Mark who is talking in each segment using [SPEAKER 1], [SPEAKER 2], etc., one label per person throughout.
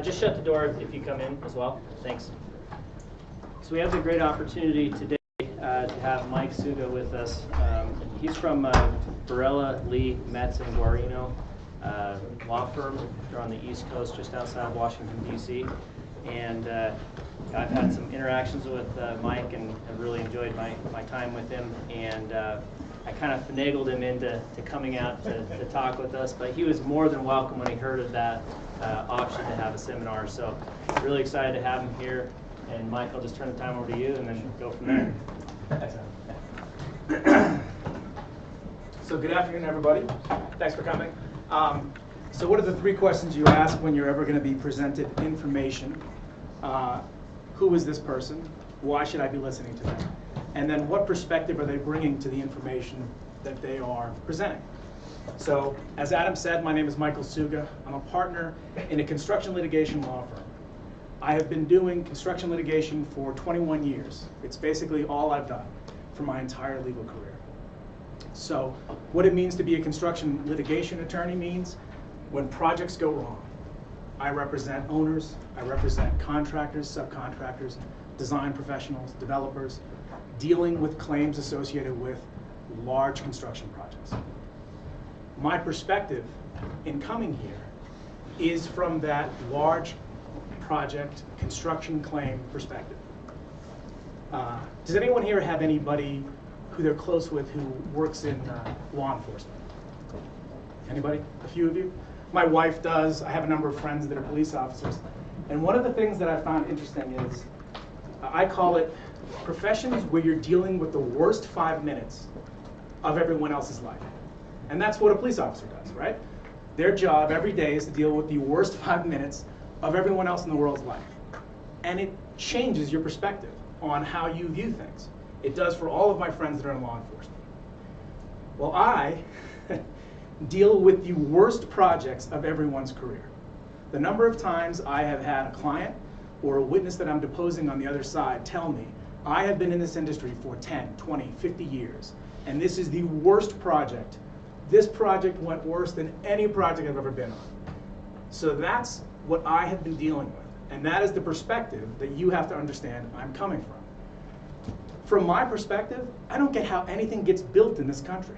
[SPEAKER 1] just shut the door if you come in as well. Thanks. So we have the great opportunity today to have Mike Suga with us. He's from Barella, Lee, Metz, and Guarino law firm. They're on the East Coast, just outside Washington, D.C. And I've had some interactions with Mike and have really enjoyed my time with him. And I kind of finagled him into coming out to talk with us, but he was more than welcome when he heard of that option to have a seminar. So really excited to have him here. And Mike, I'll just turn the time over to you and then go from there.
[SPEAKER 2] Excellent. So good afternoon, everybody. Thanks for coming. So what are the 3 questions you ask when you're ever going to be presented information? Who is this person? Why should I be listening to them? And then what perspective are they bringing to the information that they are presenting? So as Adam said, my name is Michael Suga. I'm a partner in a construction litigation law firm. I have been doing construction litigation for 21 years. It's basically all I've done for my entire legal career. So what it means to be a construction litigation attorney means when projects go wrong, I represent owners, I represent contractors, subcontractors, design professionals, developers, dealing with claims associated with large construction projects. My perspective in coming here is from that large project construction claim perspective. Does anyone here have anybody who they're close with who works in law enforcement? Anybody? A few of you? My wife does. I have a number of friends that are police officers. And one of the things that I found interesting is I call it professions where you're dealing with the worst 5 minutes of everyone else's life. And that's what a police officer does, right? Their job every day is to deal with the worst 5 minutes of everyone else in the world's life. And it changes your perspective on how you view things. It does for all of my friends that are in law enforcement. Well, I deal with the worst projects of everyone's career. The number of times I have had a client or a witness that I'm deposing on the other side tell me, I have been in this industry for 10, 20, 50 years, and this is the worst project. This project went worse than any project I've ever been on. So that's what I have been dealing with. And that is the perspective that you have to understand I'm coming from. From my perspective, I don't get how anything gets built in this country.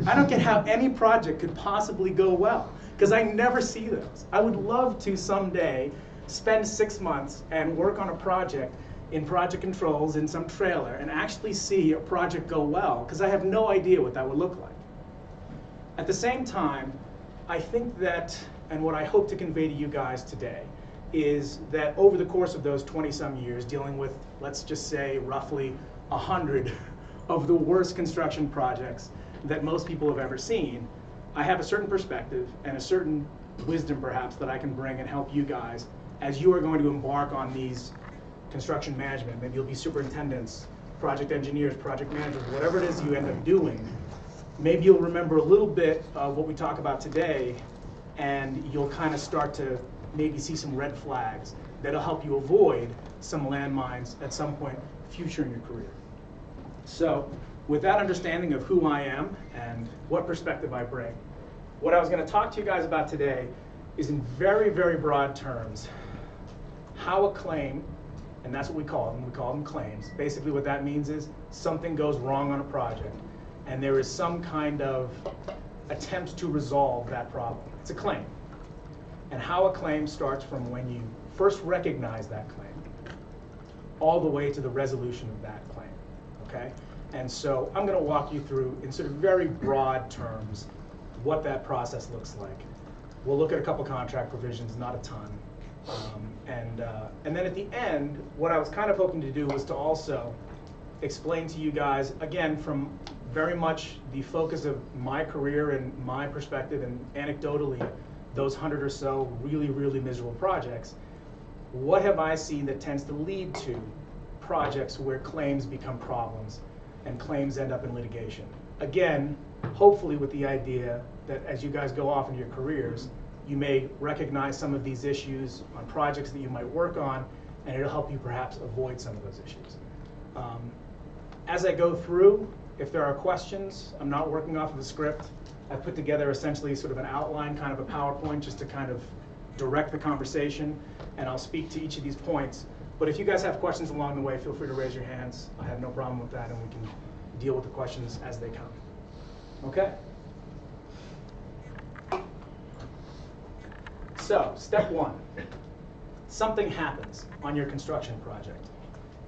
[SPEAKER 2] I don't get how any project could possibly go well, because I never see those. I would love to someday spend 6 months and work on a project in project controls in some trailer and actually see a project go well, because I have no idea what that would look like. At the same time, I think that, and what I hope to convey to you guys today, is that over the course of those 20-some years, dealing with, let's just say, roughly 100 of the worst construction projects that most people have ever seen, I have a certain perspective and a certain wisdom, perhaps, that I can bring and help you guys as you are going to embark on these construction management. Maybe you'll be superintendents, project engineers, project managers, whatever it is you end up doing. Maybe you'll remember a little bit of what we talk about today, and you'll kind of start to maybe see some red flags that'll help you avoid some landmines at some point future in your career. So with that understanding of who I am and what perspective I bring, what I was going to talk to you guys about today is in very, very broad terms how a claim, and that's what we call them claims. Basically what that means is something goes wrong on a project and there is some kind of attempt to resolve that problem. It's a claim. And how a claim starts from when you first recognize that claim all the way to the resolution of that claim, okay? And so I'm going to walk you through, in sort of very broad terms, what that process looks like. We'll look at a couple contract provisions, not a ton. And then at the end, what I was kind of hoping to do was to also explain to you guys, again, from very much the focus of my career and my perspective, and anecdotally, those 100 or so really, really miserable projects, what have I seen that tends to lead to projects where claims become problems and claims end up in litigation? Again, hopefully with the idea that as you guys go off into your careers, you may recognize some of these issues on projects that you might work on, and it'll help you perhaps avoid some of those issues. As I go through, if there are questions, I'm not working off of the script. I've put together essentially sort of an outline, kind of a PowerPoint, just to kind of direct the conversation, and I'll speak to each of these points. But if you guys have questions along the way, feel free to raise your hands. I have no problem with that, and we can deal with the questions as they come. Okay? So, step one. Something happens on your construction project,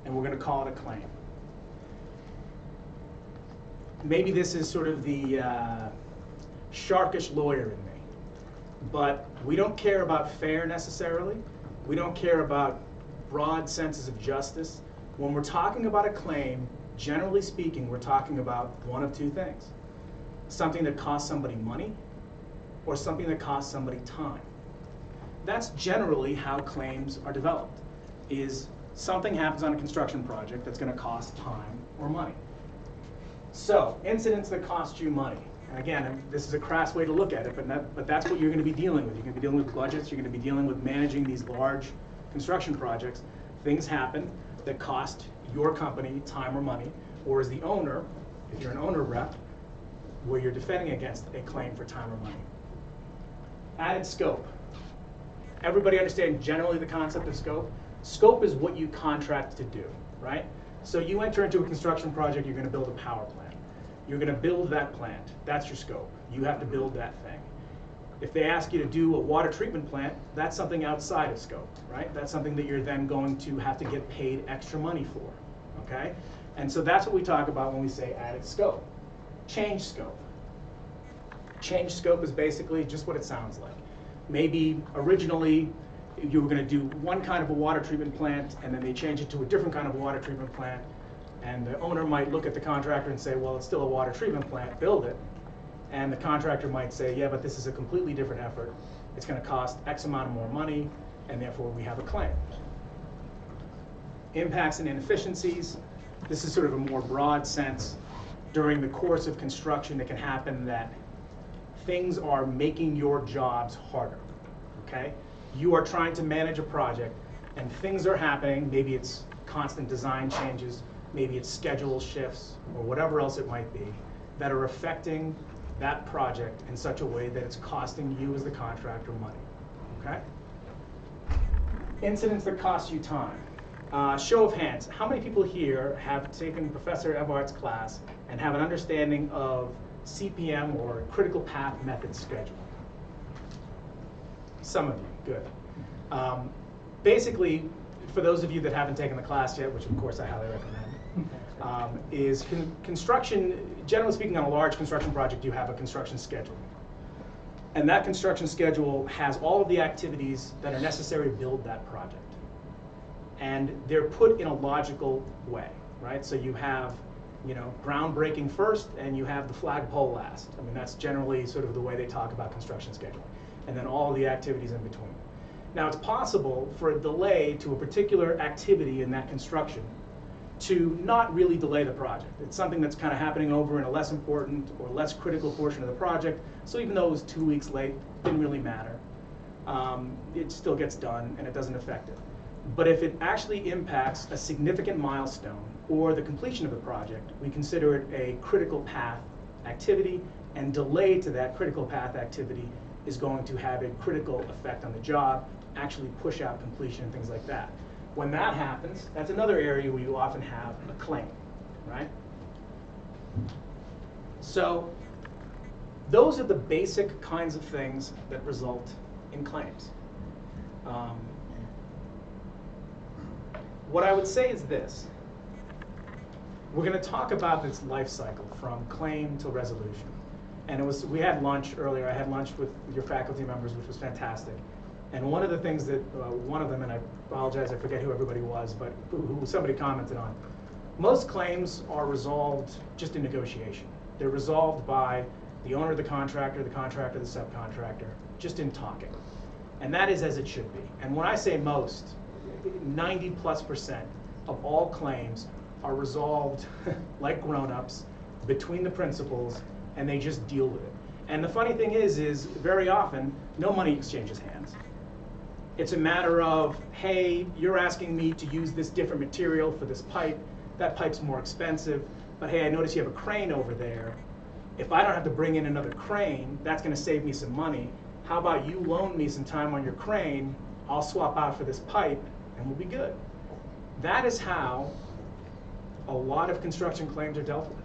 [SPEAKER 2] and we're going to call it a claim. Maybe this is sort of the sharkish lawyer in me, but we don't care about fair necessarily. We don't care about broad senses of justice. When we're talking about a claim, generally speaking, we're talking about one of two things. Something that costs somebody money, or something that costs somebody time. That's generally how claims are developed, is something happens on a construction project that's going to cost time or money. So, incidents that cost you money. And again, this is a crass way to look at it, but that's what you're going to be dealing with. You're going to be dealing with budgets, you're going to be dealing with managing these large construction projects. Things happen that cost your company time or money, or as the owner, if you're an owner rep, where you're defending against a claim for time or money. Added scope. Everybody understand generally the concept of scope? Scope is what you contract to do, right? So you enter into a construction project, you're going to build a power plant. You're going to build that plant. That's your scope. You have to build that thing. If they ask you to do a water treatment plant, that's something outside of scope, right? That's something that you're then going to have to get paid extra money for, okay? And so that's what we talk about when we say added scope. Change scope. Change scope is basically just what it sounds like. Maybe originally you were going to do one kind of a water treatment plant, and then they change it to a different kind of water treatment plant, and the owner might look at the contractor and say, well, it's still a water treatment plant, build it. And the contractor might say, yeah, but this is a completely different effort. It's going to cost X amount of more money, and therefore we have a claim. Impacts and inefficiencies. This is sort of a more broad sense. During the course of construction, it can happen that things are making your jobs harder, okay? You are trying to manage a project, and things are happening. Maybe it's constant design changes, maybe it's schedule shifts, or whatever else it might be, that are affecting that project in such a way that it's costing you as the contractor money, okay? Incidents that cost you time. Show of hands, how many people here have taken Professor Evart's class and have an understanding of CPM, or critical path method scheduling? Some of you, good. Basically, for those of you that haven't taken the class yet, which of course I highly recommend, is construction, generally speaking, on a large construction project, you have a construction schedule. And that construction schedule has all of the activities that are necessary to build that project. And they're put in a logical way, right? So you have, you know, groundbreaking first, and you have the flagpole last. I mean, that's generally sort of the way they talk about construction scheduling. And then all the activities in between. Now, it's possible for a delay to a particular activity in that construction to not really delay the project. It's something that's kind of happening over in a less important or less critical portion of the project. So even though it was 2 weeks late, it didn't really matter. It still gets done, and it doesn't affect it. But if it actually impacts a significant milestone or the completion of the project, we consider it a critical path activity, and delay to that critical path activity is going to have a critical effect on the job, actually push out completion and things like that. When that happens, that's another area where you often have a claim, right? So those are the basic kinds of things that result in claims. What I would say is this. We're going to talk about this life cycle from claim to resolution. And we had lunch earlier. I had lunch with your faculty members, which was fantastic. And one of the things that, one of them, and I apologize, I forget who everybody was, but who somebody commented on, most claims are resolved just in negotiation. They're resolved by the owner of the contractor, the subcontractor, just in talking. And that is as it should be. And when I say most, 90+% of all claims are resolved like grown-ups between the principals, and they just deal with it. And the funny thing is very often, no money exchanges hands. It's a matter of, hey, you're asking me to use this different material for this pipe. That pipe's more expensive, but hey, I notice you have a crane over there. If I don't have to bring in another crane, that's going to save me some money. how about you loan me some time on your crane, I'll swap out for this pipe, and we'll be good. That is how a lot of construction claims are dealt with.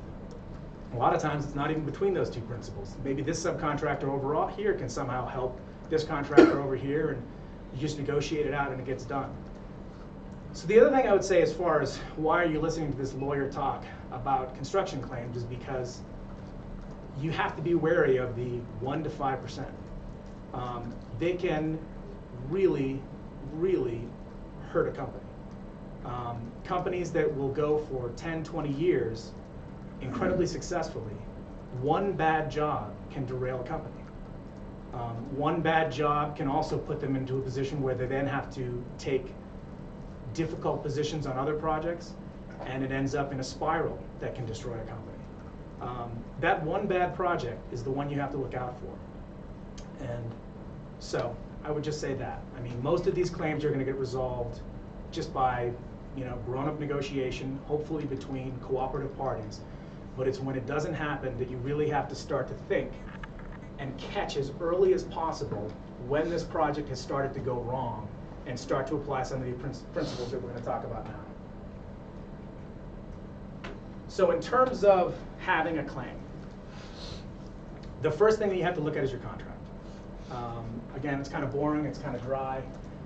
[SPEAKER 2] A lot of times it's not even between those two principals. Maybe this subcontractor over here can somehow help this contractor over here, and you just negotiate it out and it gets done. So the other thing I would say as far as why are you listening to this lawyer talk about construction claims is because you have to be wary of the 1 to 5%. They can really, really hurt a company. Companies that will go for 10, 20 years incredibly successfully, one bad job can derail a company. One bad job can also put them into a position where they then have to take difficult positions on other projects, and it ends up in a spiral that can destroy a company. That one bad project is the one you have to look out for. And so I would just say that. I mean, most of these claims are going to get resolved just by, grown-up negotiation, hopefully between cooperative parties. But it's when it doesn't happen that you really have to start to think and catch as early as possible when this project has started to go wrong and start to apply some of the principles that we're going to talk about now. So in terms of having a claim, the first thing that you have to look at is your contract. Again, it's kind of boring, it's kind of dry.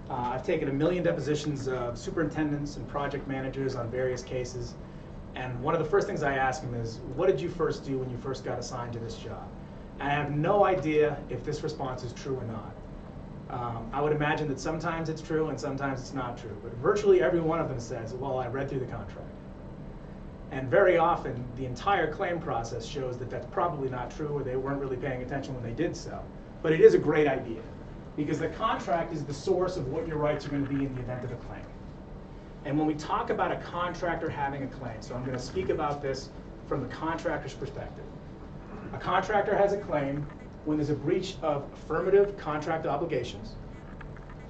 [SPEAKER 2] I've taken 1 million depositions of superintendents and project managers on various cases. And one of the first things I ask them is, what did you first do when you first got assigned to this job? And I have no idea if this response is true or not. I would imagine that sometimes it's true and sometimes it's not true. But virtually every one of them says, well, I read through the contract. And very often, the entire claim process shows that that's probably not true, or they weren't really paying attention when they did so. But it is a great idea, because the contract is the source of what your rights are going to be in the event of a claim. And when we talk about a contractor having a claim, so I'm going to speak about this from the contractor's perspective. A contractor has a claim when there's a breach of affirmative contract obligations,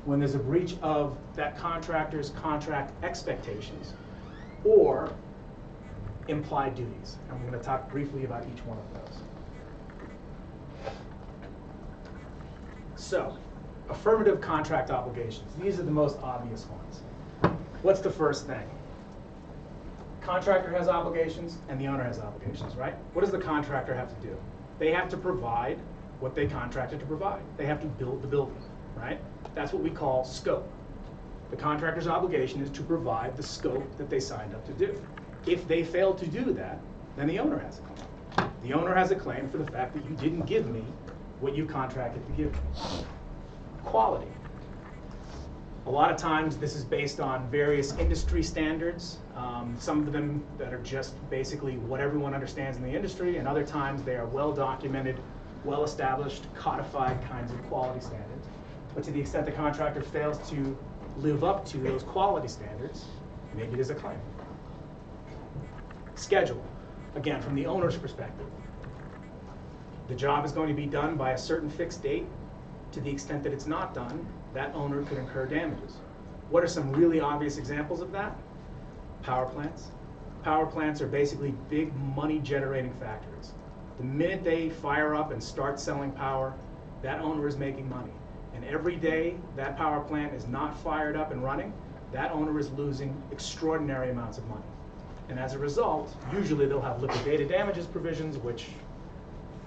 [SPEAKER 2] when there's a breach of that contractor's contract expectations, or implied duties. And I'm going to talk briefly about each one of those. So, affirmative contract obligations. These are the most obvious ones. What's the first thing? Contractor has obligations and the owner has obligations, right? What does the contractor have to do? They have to provide what they contracted to provide. They have to build the building, right? That's what we call scope. The contractor's obligation is to provide the scope that they signed up to do. If they fail to do that, then the owner has a claim. The owner has a claim for the fact that you didn't give me what you contracted to give me. Quality. A lot of times this is based on various industry standards, some of them that are just basically what everyone understands in the industry, and other times they are well-documented, well-established, codified kinds of quality standards. But to the extent the contractor fails to live up to those quality standards, maybe there's a claim. Schedule. Again, from the owner's perspective. The job is going to be done by a certain fixed date. To the extent that it's not done, that owner could incur damages. What are some really obvious examples of that? Power plants. Power plants are basically big money generating factories. The minute they fire up and start selling power, that owner is making money. And every day that power plant is not fired up and running, that owner is losing extraordinary amounts of money. And as a result, usually they'll have liquidated damages provisions, which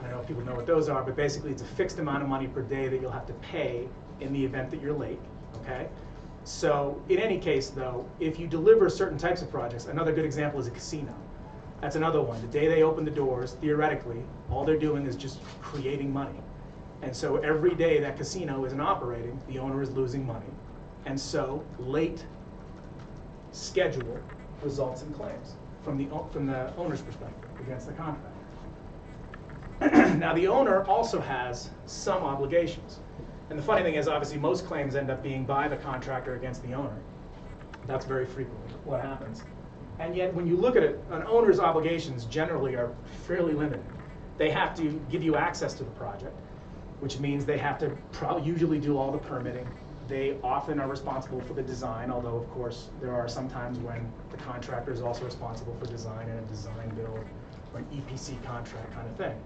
[SPEAKER 2] I don't know if people know what those are, but basically it's a fixed amount of money per day that you'll have to pay in the event that you're late, okay? So in any case though, if you deliver certain types of projects, another good example is a casino. That's another one. The day they open the doors, theoretically, all they're doing is just creating money. And so every day that casino isn't operating, the owner is losing money. And so late schedule results in claims from the owner's perspective against the contractor. Now the owner also has some obligations. And the funny thing is, obviously, most claims end up being by the contractor against the owner. That's very frequently what happens. And yet, when you look at it, an owner's obligations generally are fairly limited. They have to give you access to the project, which means they have to usually do all the permitting. They often are responsible for the design, although, of course, there are some times when the contractor is also responsible for design and a design build or an EPC contract kind of thing.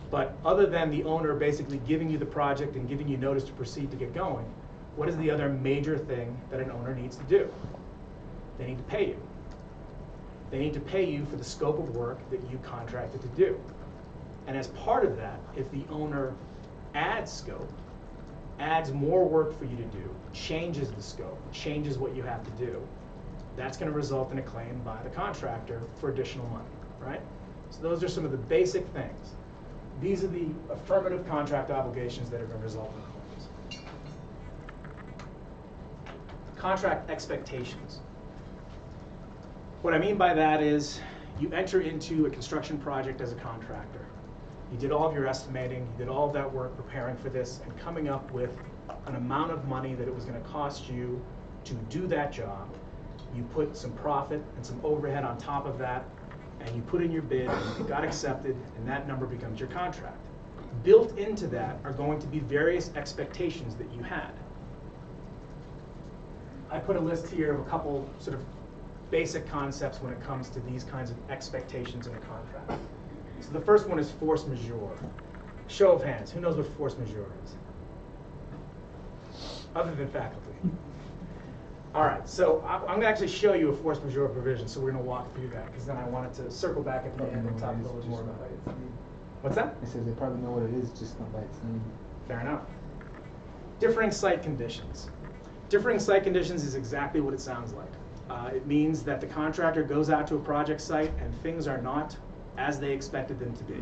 [SPEAKER 2] But other than the owner basically giving you the project and giving you notice to proceed to get going, what is the other major thing that an owner needs to do? They need to pay you. They need to pay you for the scope of work that you contracted to do. And as part of that, if the owner adds scope, adds more work for you to do, changes the scope, changes what you have to do, that's going to result in a claim by the contractor for additional money, right? So those are some of the basic things. These are the affirmative contract obligations that are going to result in claims. Contract expectations. What I mean by that is you enter into a construction project as a contractor. You did all of your estimating, you did all of that work preparing for this and coming up with an amount of money that it was going to cost you to do that job. You put some profit and some overhead on top of that, and you put in your bid, and it got accepted, and that number becomes your contract. Built into that are going to be various expectations that you had. I put a list here of a couple sort of basic concepts when it comes to these kinds of expectations in a contract. So the first one is force majeure. Show of hands, who knows what force majeure is? Other than faculty. All right, so I'm going to actually show you a force majeure provision, so we're going to walk through that, because then I wanted to circle back at the end and talk a little bit more about it. What's that?
[SPEAKER 3] It says they probably know what it is, just not by its name.
[SPEAKER 2] Fair enough. Differing site conditions. Differing site conditions is exactly what it sounds like. It means that the contractor goes out to a project site and things are not as they expected them to be.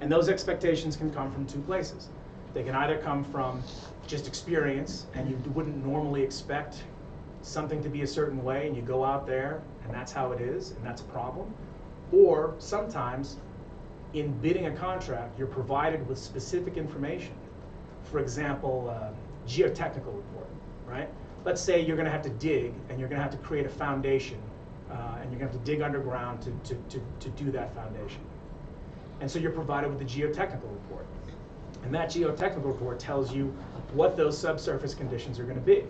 [SPEAKER 2] And those expectations can come from two places. They can either come from just experience, and you wouldn't normally expect something to be a certain way, and you go out there and that's how it is, and that's a problem. Or sometimes in bidding a contract, you're provided with specific information. For example, geotechnical report, right? Let's say you're going to have to dig, and you're going to have to create a foundation, and you're going to have to dig underground to do that foundation. And so you're provided with the geotechnical report. And that geotechnical report tells you what those subsurface conditions are going to be.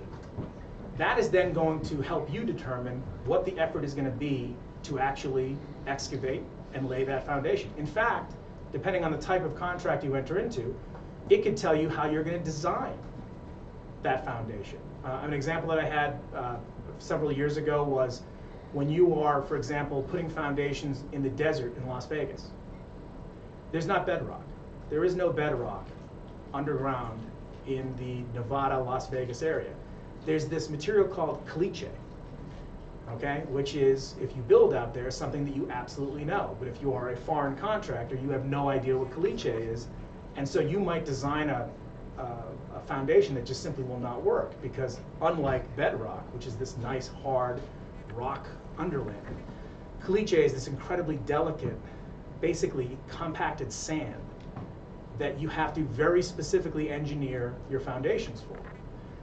[SPEAKER 2] That is then going to help you determine what the effort is going to be to actually excavate and lay that foundation. In fact, depending on the type of contract you enter into, it could tell you how you're going to design that foundation. An example that I had several years ago was when you are, for example, putting foundations in the desert in Las Vegas. There's not bedrock. There is no bedrock underground in the Nevada, Las Vegas area. There's this material called caliche, okay, which is, if you build out there, something that you absolutely know. But if you are a foreign contractor, you have no idea what caliche is, and so you might design a foundation that just simply will not work, because unlike bedrock, which is this nice hard rock underlayment, caliche is this incredibly delicate, basically compacted sand that you have to very specifically engineer your foundations for.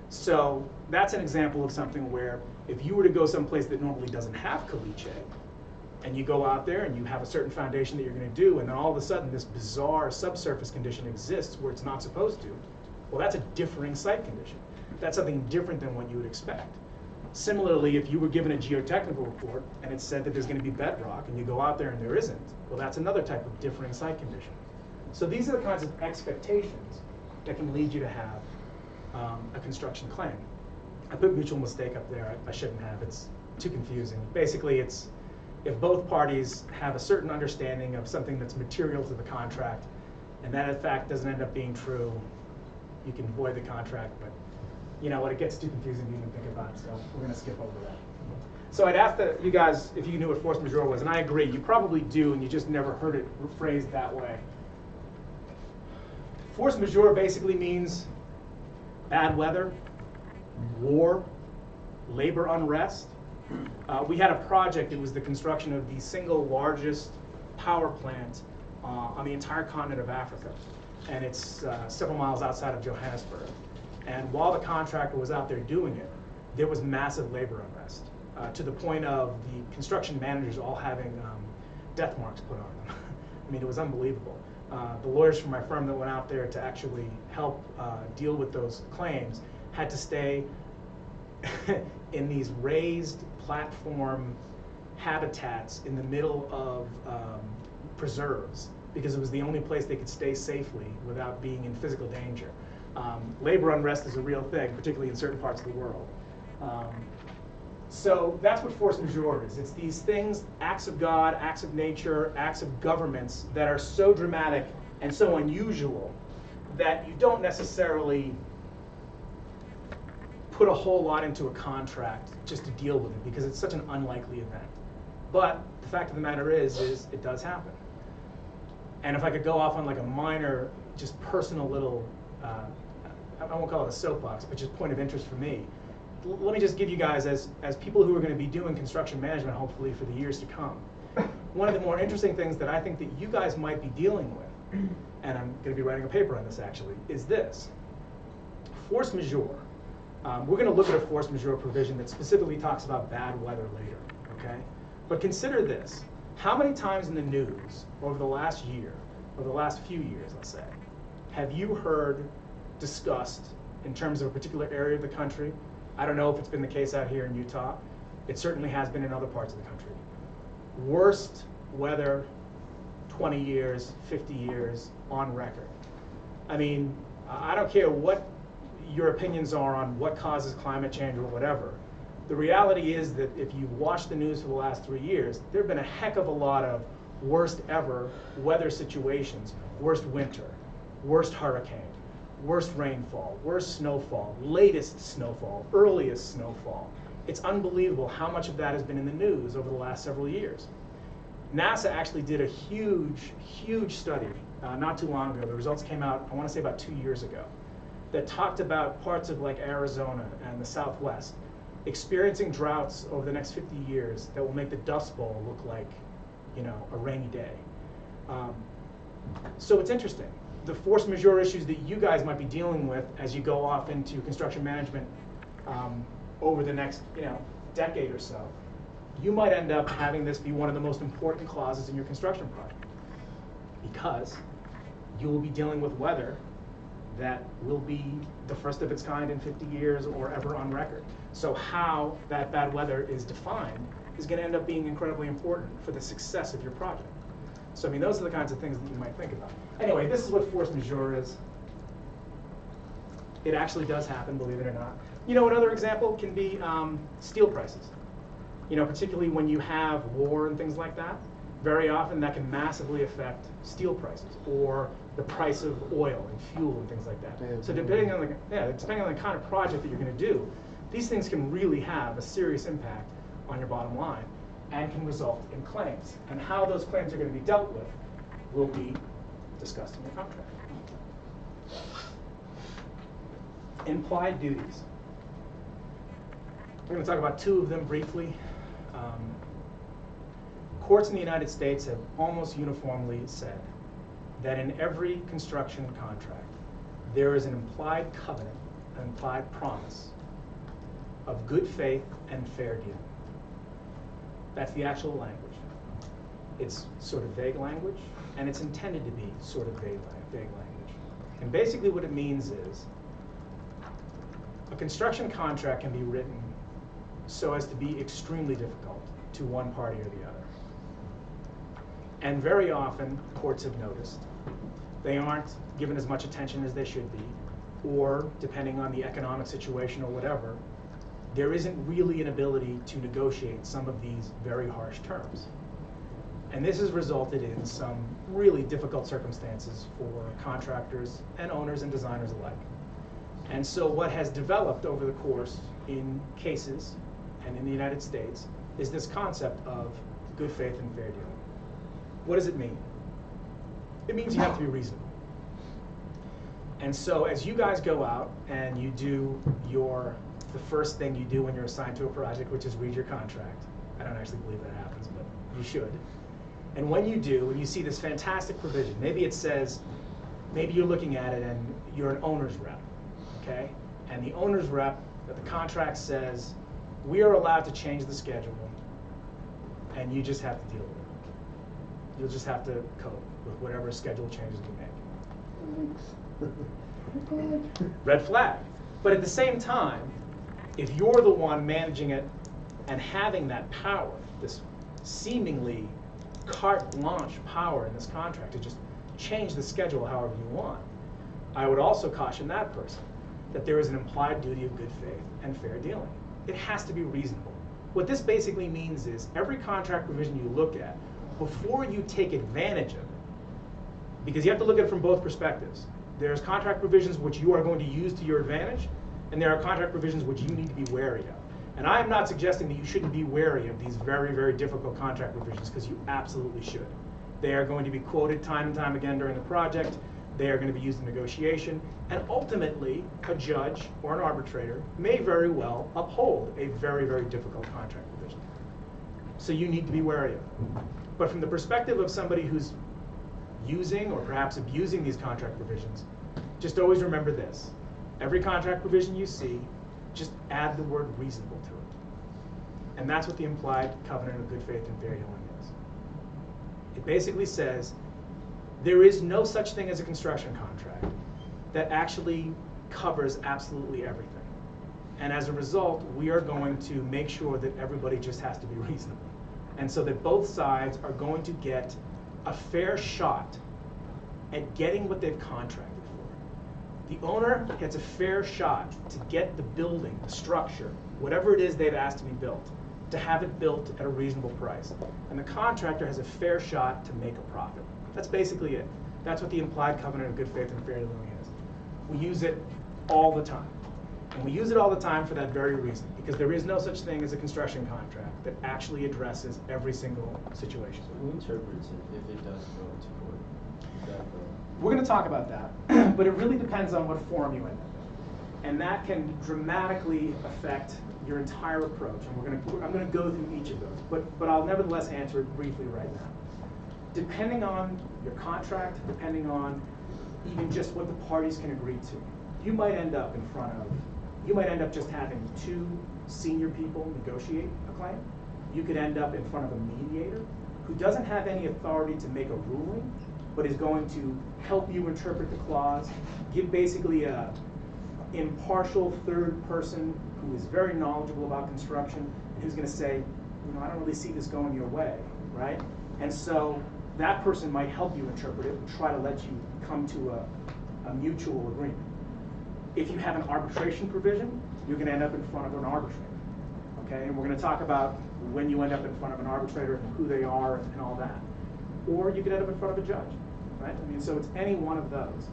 [SPEAKER 2] So that's an example of something where if you were to go someplace that normally doesn't have caliche, and you go out there and you have a certain foundation that you're going to do, and then all of a sudden this bizarre subsurface condition exists where it's not supposed to, well, that's a differing site condition. That's something different than what you would expect. Similarly, if you were given a geotechnical report and it said that there's going to be bedrock, and you go out there and there isn't, well, that's another type of differing site condition. So these are the kinds of expectations that can lead you to have a construction claim. I put mutual mistake up there. I shouldn't have. It's too confusing. Basically, it's if both parties have a certain understanding of something that's material to the contract, and that in fact doesn't end up being true, you can void the contract. But you know what? It gets too confusing to even think about, so we're going to skip over that. So I'd ask that you guys, if you knew what force majeure was, and I agree, you probably do, and you just never heard it phrased that way. Force majeure basically means bad weather, war, labor unrest. We had a project, it was the construction of the single largest power plant on the entire continent of Africa. And it's several miles outside of Johannesburg. And while the contractor was out there doing it, there was massive labor unrest, to the point of the construction managers all having death marks put on them. I mean, it was unbelievable. The lawyers from my firm that went out there to actually help deal with those claims had to stay in these raised platform habitats in the middle of preserves because it was the only place they could stay safely without being in physical danger. Labor unrest is a real thing, particularly in certain parts of the world. So that's what force majeure is. It's these things, acts of God, acts of nature, acts of governments that are so dramatic and so unusual that you don't necessarily put a whole lot into a contract just to deal with it because it's such an unlikely event. But the fact of the matter is it does happen. And if I could go off on like a minor, just personal little, I won't call it a soapbox, but just point of interest for me. Let me just give you guys, as people who are going to be doing construction management, hopefully for the years to come, one of the more interesting things that I think that you guys might be dealing with, and I'm going to be writing a paper on this actually, is this. Force majeure. We're going to look at a force majeure provision that specifically talks about bad weather later, okay? But consider this. How many times in the news over the last year, or the last few years, let's say, have you heard discussed in terms of a particular area of the country? I don't know if it's been the case out here in Utah. It certainly has been in other parts of the country. Worst weather 20 years, 50 years on record. I mean, I don't care what your opinions are on what causes climate change or whatever. The reality is that if you watch the news for the last 3 years, there have been a heck of a lot of worst ever weather situations. Worst winter, worst hurricane, worst rainfall, worst snowfall, latest snowfall, earliest snowfall. It's unbelievable how much of that has been in the news over the last several years. NASA actually did a huge study not too long ago. The results came out, I want to say about 2 years ago, that talked about parts of like Arizona and the Southwest experiencing droughts over the next 50 years that will make the Dust Bowl look like, you know, a rainy day. So it's interesting. The force majeure issues that you guys might be dealing with as you go off into construction management over the next, you know, decade or so, you might end up having this be one of the most important clauses in your construction project, because you will be dealing with weather that will be the first of its kind in 50 years or ever on record. So how that bad weather is defined is going to end up being incredibly important for the success of your project. So I mean, those are the kinds of things that you might think about. Anyway, this is what force majeure is. It actually does happen, believe it or not. You know, another example can be steel prices. You know, particularly when you have war and things like that, very often that can massively affect steel prices or the price of oil and fuel and things like that. So depending on the kind of project that you're going to do, these things can really have a serious impact on your bottom line and can result in claims. And how those claims are going to be dealt with will be discussed in the contract. Implied duties. We're going to talk about two of them briefly. Courts in the United States have almost uniformly said that in every construction contract, there is an implied covenant, an implied promise of good faith and fair dealing. That's the actual language. It's sort of vague language, and it's intended to be sort of vague language. And basically what it means is a construction contract can be written so as to be extremely difficult to one party or the other. And very often, courts have noticed, they aren't given as much attention as they should be, or depending on the economic situation or whatever, there isn't really an ability to negotiate some of these very harsh terms. And this has resulted in some really difficult circumstances for contractors and owners and designers alike. And so what has developed over the course in cases and in the United States is this concept of good faith and fair dealing. What does it mean? It means you have to be reasonable. And so as you guys go out and you do the first thing you do when you're assigned to a project, which is read your contract. I don't actually believe that happens, but you should. And when you do, and you see this fantastic provision, maybe it says, maybe you're looking at it and you're an owner's rep, okay? And the owner's rep, that the contract says, we are allowed to change the schedule, and you just have to deal with it. You'll just have to cope with whatever schedule changes you make. Red flag. But at the same time, if you're the one managing it and having that power, this seemingly carte blanche power in this contract to just change the schedule however you want. I would also caution that person that there is an implied duty of good faith and fair dealing. It has to be reasonable. What this basically means is every contract provision you look at, before you take advantage of it, because you have to look at it from both perspectives. There's contract provisions which you are going to use to your advantage, and there are contract provisions which you need to be wary of. And I am not suggesting that you shouldn't be wary of these very, very difficult contract provisions, because you absolutely should. They are going to be quoted time and time again during the project. They are going to be used in negotiation, and ultimately, a judge or an arbitrator may very well uphold a very, very difficult contract provision. So you need to be wary of it. But from the perspective of somebody who's using or perhaps abusing these contract provisions, just always remember this. Every contract provision you see, just add the word reasonable to it. And that's what the implied covenant of good faith and fair dealing is. It basically says there is no such thing as a construction contract that actually covers absolutely everything. And as a result, we are going to make sure that everybody just has to be reasonable. And so that both sides are going to get a fair shot at getting what they've contracted for. The owner gets a fair shot to get the building, the structure, whatever it is they've asked to be built, to have it built at a reasonable price. And the contractor has a fair shot to make a profit. That's basically it. That's what the implied covenant of good faith and fair dealing is. We use it all the time. And we use it all the time for that very reason, because there is no such thing as a construction contract that actually addresses every single situation.
[SPEAKER 4] So who interprets it if it does go to court? Exactly.
[SPEAKER 2] We're going to talk about that, but it really depends on what form you end up in. And that can dramatically affect your entire approach. And I'm going to go through each of those, but I'll nevertheless answer it briefly right now. Depending on your contract, depending on even just what the parties can agree to, you might end up just having two senior people negotiate a claim. You could end up in front of a mediator who doesn't have any authority to make a ruling, but is going to help you interpret the clause, give basically a impartial third person who is very knowledgeable about construction, and who's going to say, I don't really see this going your way, right? And so that person might help you interpret it and try to let you come to a mutual agreement. If you have an arbitration provision, you're going to end up in front of an arbitrator, okay? And we're going to talk about when you end up in front of an arbitrator and who they are and all that. Or you could end up in front of a judge, right? I mean, so it's any one of those.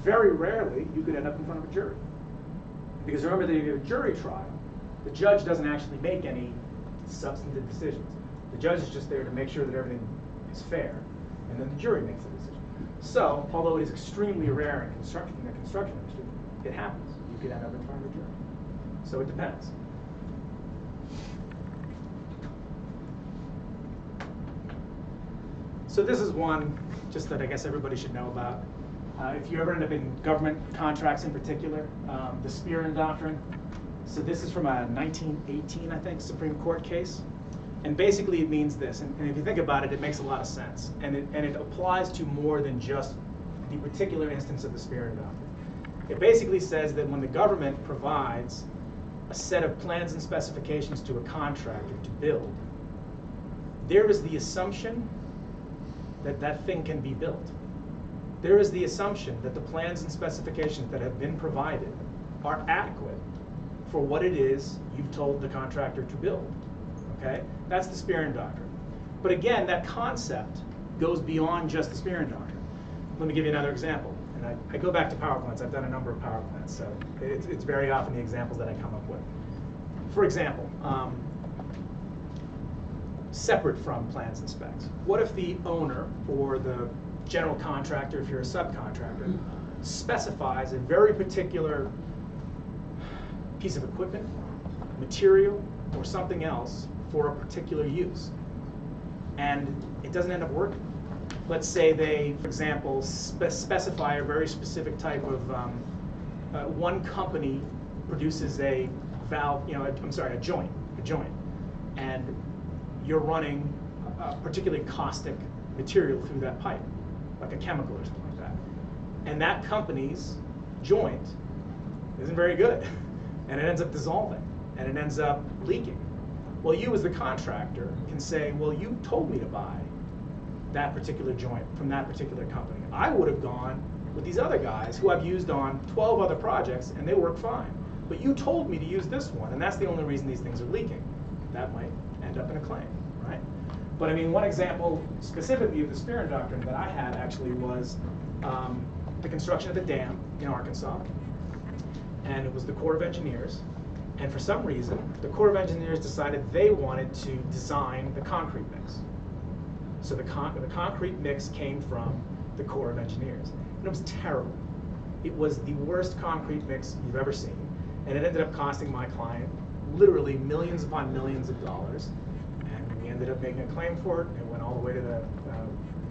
[SPEAKER 2] Very rarely, you could end up in front of a jury. Because remember that if you have a jury trial, the judge doesn't actually make any substantive decisions. The judge is just there to make sure that everything is fair, and then the jury makes the decision. So, although it is extremely rare in the construction industry, it happens. You could end up in front of a jury. So it depends. So this is one just that I guess everybody should know about. If you ever end up in government contracts in particular, the Spearman Doctrine. So this is from a 1918, I think, Supreme Court case. And basically it means this, and if you think about it, it makes a lot of sense. And it applies to more than just the particular instance of the Spearman Doctrine. It basically says that when the government provides a set of plans and specifications to a contractor to build, there is the assumption that that thing can be built. There is the assumption that the plans and specifications that have been provided are adequate for what it is you've told the contractor to build. Okay? That's the Spearman Doctrine. But again, that concept goes beyond just the Spearman Doctrine. Let me give you another example. And I go back to power plants. I've done a number of power plants, so it's very often the examples that I come up with. For example, separate from plans and specs. What if the owner or the general contractor, if you're a subcontractor, specifies a very particular piece of equipment, material, or something else for a particular use, and it doesn't end up working? Let's say they, for example, specify a very specific type of, one company produces a valve, a joint, and you're running a particularly caustic material through that pipe, like a chemical or something like that. And that company's joint isn't very good, and it ends up dissolving, and it ends up leaking. Well, you as the contractor can say, well, you told me to buy that particular joint from that particular company. I would have gone with these other guys who I've used on 12 other projects and they work fine. But you told me to use this one, and that's the only reason these things are leaking. That might end up in a claim, right? But I mean, one example specifically of the Spearman doctrine that I had actually was the construction of the dam in Arkansas. And it was the Corps of Engineers. And for some reason, the Corps of Engineers decided they wanted to design the concrete mix. So the concrete mix came from the Corps of Engineers. And it was terrible. It was the worst concrete mix you've ever seen. And it ended up costing my client literally millions upon millions of dollars. And we ended up making a claim for it. It went all the way to the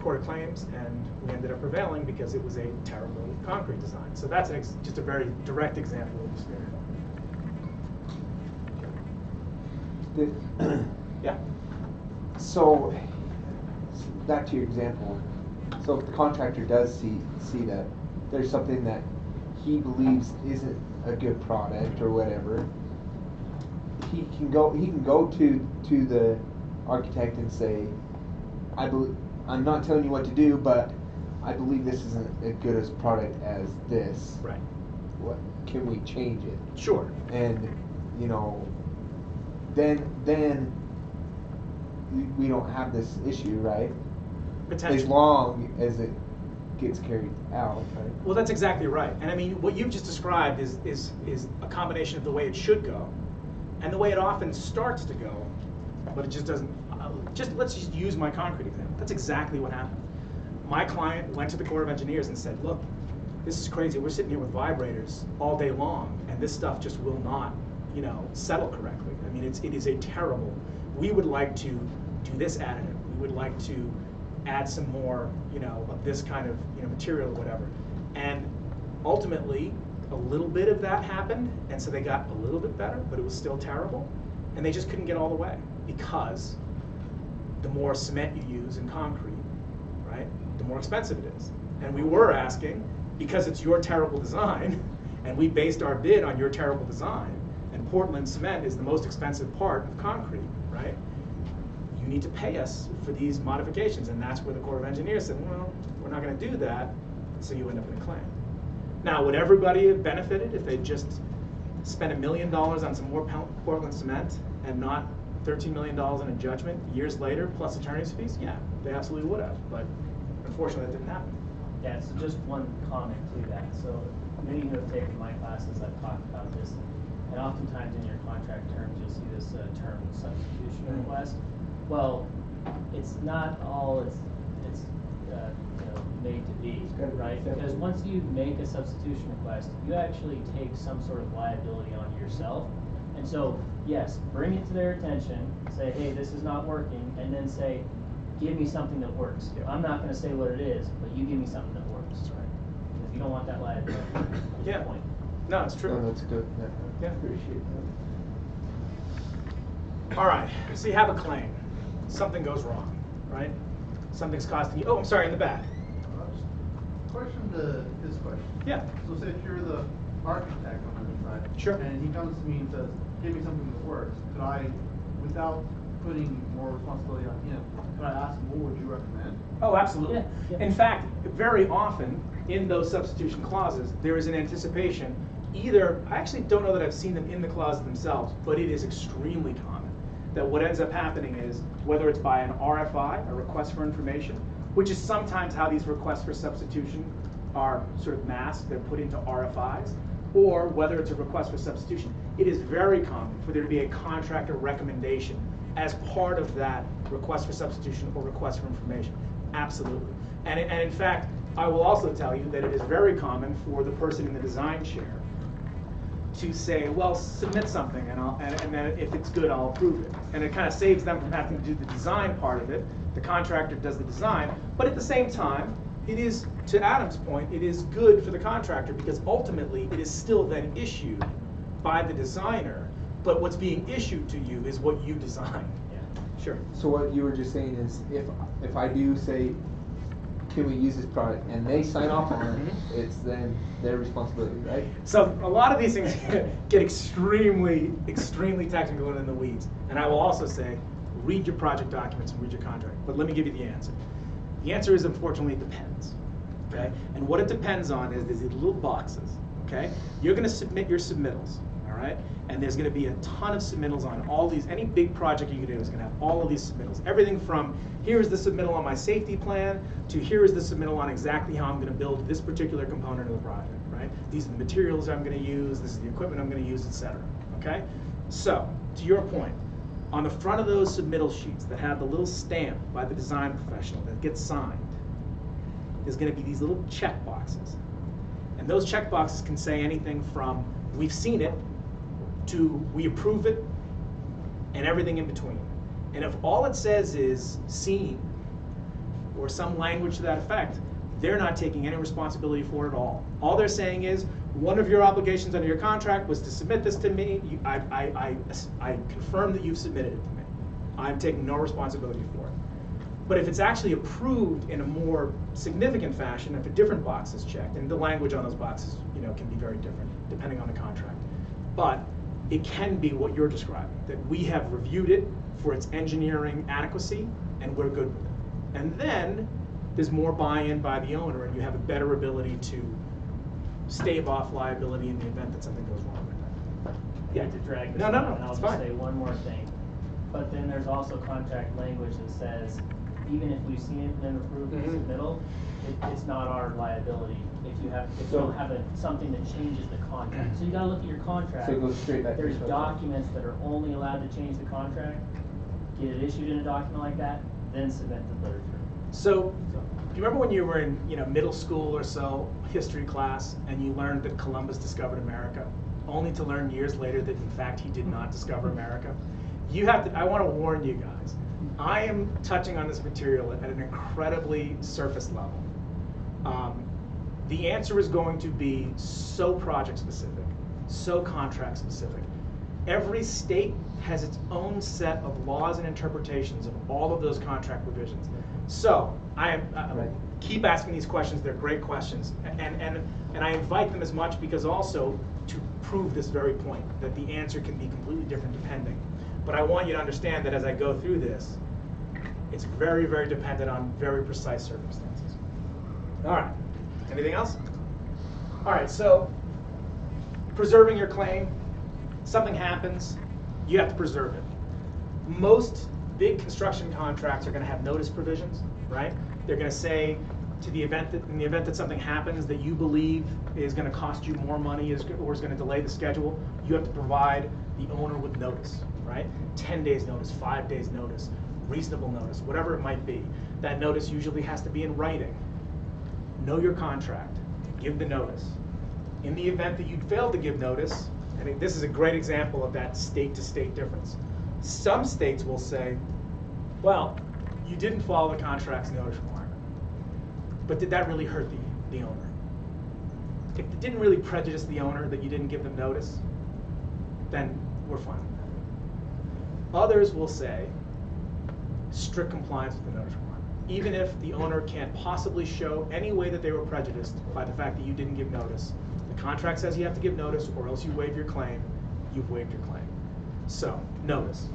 [SPEAKER 2] Court of Claims, and we ended up prevailing because it was a terrible concrete design. So that's just a very direct example of the Spearman. Yeah.
[SPEAKER 3] So, back to your example. So if the contractor does see that there's something that he believes isn't a good product or whatever, he can go to the architect and say, I'm not telling you what to do, but I believe this isn't as good a product as this.
[SPEAKER 2] Right.
[SPEAKER 3] What can we change it?
[SPEAKER 2] Sure.
[SPEAKER 3] And then we don't have this issue, right?
[SPEAKER 2] Potentially.
[SPEAKER 3] As long as it gets carried out, right?
[SPEAKER 2] Well, that's exactly right. And I mean, what you've just described is a combination of the way it should go and the way it often starts to go, but it just doesn't. Let's just use my concrete example. That's exactly what happened. My client went to the Corps of Engineers and said, look, this is crazy. We're sitting here with vibrators all day long, and this stuff just will not, settle correctly. I mean, it is a terrible. We would like to do this additive. We would like to add some more, of this kind of, material or whatever. And ultimately, a little bit of that happened, and so they got a little bit better, but it was still terrible. And they just couldn't get all the way because the more cement you use in concrete, right, the more expensive it is. And we were asking, because it's your terrible design, and we based our bid on your terrible design, and Portland cement is the most expensive part of concrete, right? You need to pay us for these modifications. And that's where the Corps of Engineers said, well, we're not going to do that, so you end up in a claim. Now, would everybody have benefited if they just spent $1 million on some more Portland cement and not $13 million in a judgment years later, plus attorney's fees? Yeah, they absolutely would have, but unfortunately that didn't happen.
[SPEAKER 1] Yeah, so just one comment to that. So many who have taken my classes, I've talked about this, and oftentimes in your contract terms, you'll see this term substitution request. Well, it's not all it's made to be, right? Because once you make a substitution request, you actually take some sort of liability on yourself. And so, yes, bring it to their attention, say, hey, this is not working, and then say, give me something that works.
[SPEAKER 2] Yeah.
[SPEAKER 1] I'm not going to say what it is, but you give me something that works.
[SPEAKER 2] That's right.
[SPEAKER 1] Because you don't want that liability. That's
[SPEAKER 2] Yeah.
[SPEAKER 1] the point.
[SPEAKER 2] No, it's true.
[SPEAKER 3] No, that's good.
[SPEAKER 2] Yeah.
[SPEAKER 3] Appreciate that.
[SPEAKER 2] All right, so you have a claim. Something goes wrong, right? Something's costing you. Oh, I'm sorry, in the back.
[SPEAKER 5] Question to his question.
[SPEAKER 2] Yeah.
[SPEAKER 5] So say if you're the architect on the other side.
[SPEAKER 2] Sure.
[SPEAKER 5] And he comes to me and says, give me something that works. Could I, without putting more responsibility on him, could I ask him, what would you recommend?
[SPEAKER 2] Oh, absolutely.
[SPEAKER 1] Yeah, yeah.
[SPEAKER 2] In fact, very often in those substitution clauses, there is an anticipation. Either, I actually don't know that I've seen them in the clause themselves, but it is extremely common that what ends up happening is, whether it's by an RFI, a request for information, which is sometimes how these requests for substitution are sort of masked, they're put into RFIs, or whether it's a request for substitution, it is very common for there to be a contractor recommendation as part of that request for substitution or request for information. Absolutely. And in fact, I will also tell you that it is very common for the person in the design chair to say, well, submit something, and then if it's good, I'll approve it. And it kind of saves them from having to do the design part of it. The contractor does the design, but at the same time, it is, to Adam's point, it is good for the contractor because ultimately it is still then issued by the designer, but what's being issued to you is what you designed.
[SPEAKER 1] Yeah.
[SPEAKER 2] Sure.
[SPEAKER 3] So what you were just saying is, if I do say, can we use this product, and they sign off on it, it's then their responsibility, right?
[SPEAKER 2] So a lot of these things get extremely technical and in the weeds. And I will also say, read your project documents and read your contract. But let me give you the answer. The answer is, unfortunately, it depends. Okay? And what it depends on is these little boxes. Okay? You're going to submit your submittals. All right? And there's going to be a ton of submittals on all these. Any big project you can do is going to have all of these submittals. Everything from here's the submittal on my safety plan to here is the submittal on exactly how I'm going to build this particular component of the project. Right? These are the materials I'm going to use. This is the equipment I'm going to use, etc. Okay? So to your point, on the front of those submittal sheets that have the little stamp by the design professional that gets signed, there's going to be these little check boxes. And those check boxes can say anything from we've seen it to we approve it and everything in between. And if all it says is seen or some language to that effect, they're not taking any responsibility for it at all. All they're saying is one of your obligations under your contract was to submit this to me. I confirm that you've submitted it to me. I'm taking no responsibility for it. But if it's actually approved in a more significant fashion, if a different box is checked, and the language on those boxes, can be very different depending on the contract. But it can be what you're describing, that we have reviewed it for its engineering adequacy, and we're good with it. And then there's more buy-in by the owner, and you have a better ability to stave off liability in the event that something goes wrong with that.
[SPEAKER 1] Yeah, to drag this
[SPEAKER 2] No,
[SPEAKER 1] on,
[SPEAKER 2] no,
[SPEAKER 1] and I'll
[SPEAKER 2] it's
[SPEAKER 1] just
[SPEAKER 2] fine.
[SPEAKER 1] say one more thing. But then there's also contract language that says, even if we've seen it and approved the submittal, it's not our liability if you don't have something that changes the contract. So you gotta look at your contract.
[SPEAKER 3] So it goes straight back to
[SPEAKER 1] There's
[SPEAKER 3] the
[SPEAKER 1] documents that are only allowed to change the contract. Get it issued in a document like that, then submit the literature.
[SPEAKER 2] So, do you remember when you were in middle school or so, history class, and you learned that Columbus discovered America, only to learn years later that in fact he did not discover America? I want to warn you guys, I am touching on this material at an incredibly surface level. The answer is going to be so project specific, so contract specific. Every state has its own set of laws and interpretations of all of those contract provisions. So I keep asking these questions. They're great questions, and I invite them as much because also to prove this very point, that the answer can be completely different depending. But I want you to understand that as I go through this, it's very, very dependent on very precise circumstances. All right, anything else? All right, so preserving your claim, something happens, you have to preserve it. Most big construction contracts are going to have notice provisions, right? They're going to say in the event that something happens that you believe is going to cost you more money or is going to delay the schedule, you have to provide the owner with notice, right? 10 days notice, 5 days notice, reasonable notice, whatever it might be. That notice usually has to be in writing. Know your contract, give the notice. In the event that you fail to give notice, I think this is a great example of that state-to-state difference. Some states will say, well, you didn't follow the contract's notice requirement, but did that really hurt the owner? If it didn't really prejudice the owner that you didn't give them notice, then we're fine with that. Others will say, strict compliance with the notice requirement. Even if the owner can't possibly show any way that they were prejudiced by the fact that you didn't give notice, the contract says you have to give notice or else you waive your claim, you've waived your claim. So, notice.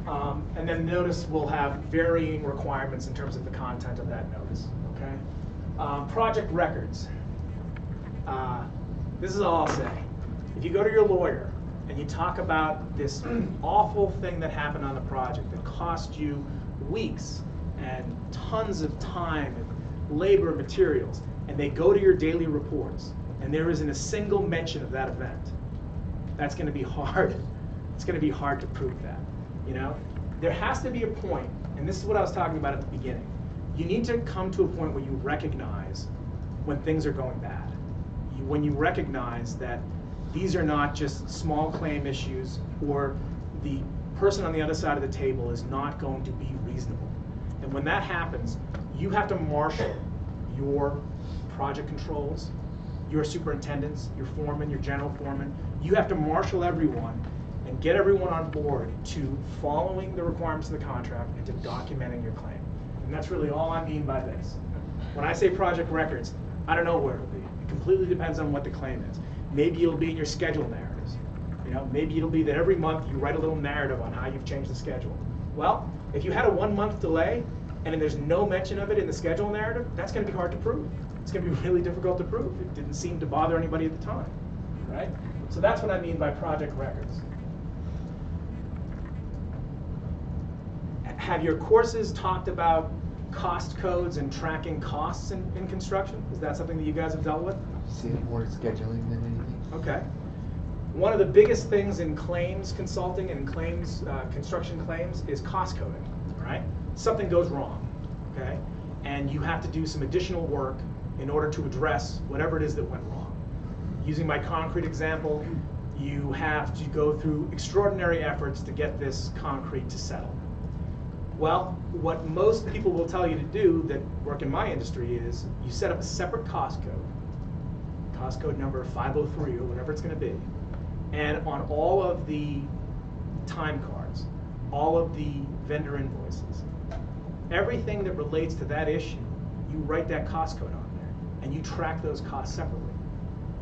[SPEAKER 2] And then notice will have varying requirements in terms of the content of that notice, okay? Project records. This is all I'll say. If you go to your lawyer and you talk about this awful thing that happened on the project that cost you weeks and tons of time and labor and materials, and they go to your daily reports, and there isn't a single mention of that event, that's going to be hard. It's going to be hard to prove that. There has to be a point, and this is what I was talking about at the beginning. You need to come to a point where you recognize when things are going bad. When you recognize that these are not just small claim issues, or the person on the other side of the table is not going to be reasonable. And when that happens, you have to marshal your project controls, your superintendents, your foreman, your general foreman. You have to marshal everyone and get everyone on board to following the requirements of the contract and to documenting your claim. And that's really all I mean by this. When I say project records, I don't know where it'll be. It completely depends on what the claim is. Maybe it'll be in your schedule narratives. Maybe it'll be that every month you write a little narrative on how you've changed the schedule. Well, if you had a 1-month delay and then there's no mention of it in the schedule narrative, that's going to be hard to prove. It's going to be really difficult to prove. It didn't seem to bother anybody at the time, right? So that's what I mean by project records. Have your courses talked about cost codes and tracking costs in construction? Is that something that you guys have dealt with?
[SPEAKER 3] See it more scheduling than anything.
[SPEAKER 2] Okay. One of the biggest things in claims consulting and claims, construction claims, is cost coding, right? Something goes wrong, okay? And you have to do some additional work in order to address whatever it is that went wrong. Using my concrete example, you have to go through extraordinary efforts to get this concrete to settle. Well, what most people will tell you to do that work in my industry is you set up a separate cost code number 503 or whatever it's going to be, and on all of the time cards, all of the vendor invoices, everything that relates to that issue, you write that cost code on there, and you track those costs separately.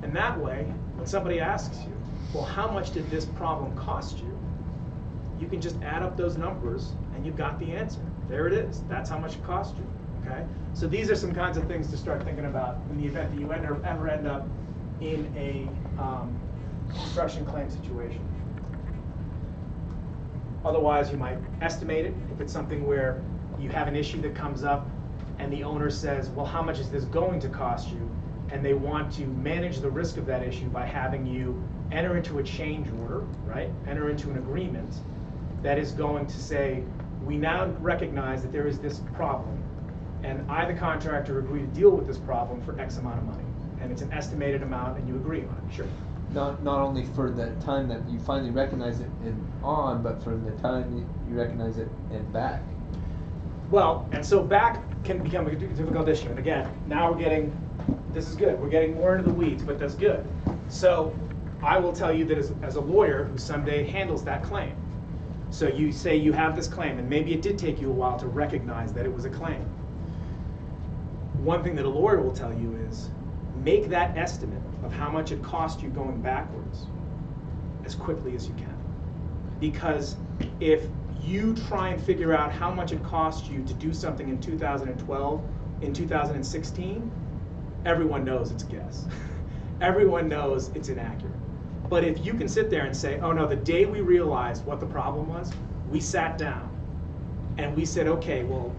[SPEAKER 2] And that way, when somebody asks you, well, how much did this problem cost you? You can just add up those numbers and you've got the answer. There it is. That's how much it cost you. Okay? So these are some kinds of things to start thinking about in the event that you ever end up in a construction claim situation. Otherwise, you might estimate it. If it's something where you have an issue that comes up and the owner says, well, how much is this going to cost you? And they want to manage the risk of that issue by having you enter into a change order, right? Enter into an agreement that is going to say, we now recognize that there is this problem, and I, the contractor, agree to deal with this problem for X amount of money. And it's an estimated amount, and you agree on it. Sure.
[SPEAKER 3] Not only for the time that you finally recognize it and on, but from the time you recognize it and back.
[SPEAKER 2] Well, and so back can become a difficult issue. And again, now we're getting, this is good. We're getting more into the weeds, but that's good. So I will tell you that as a lawyer who someday handles that claim, so you say you have this claim, and maybe it did take you a while to recognize that it was a claim. One thing that a lawyer will tell you is make that estimate of how much it cost you going backwards as quickly as you can. Because if you try and figure out how much it cost you to do something in 2012, in 2016, everyone knows it's a guess. Everyone knows it's inaccurate. But if you can sit there and say, oh no, the day we realized what the problem was, we sat down and we said, okay, well,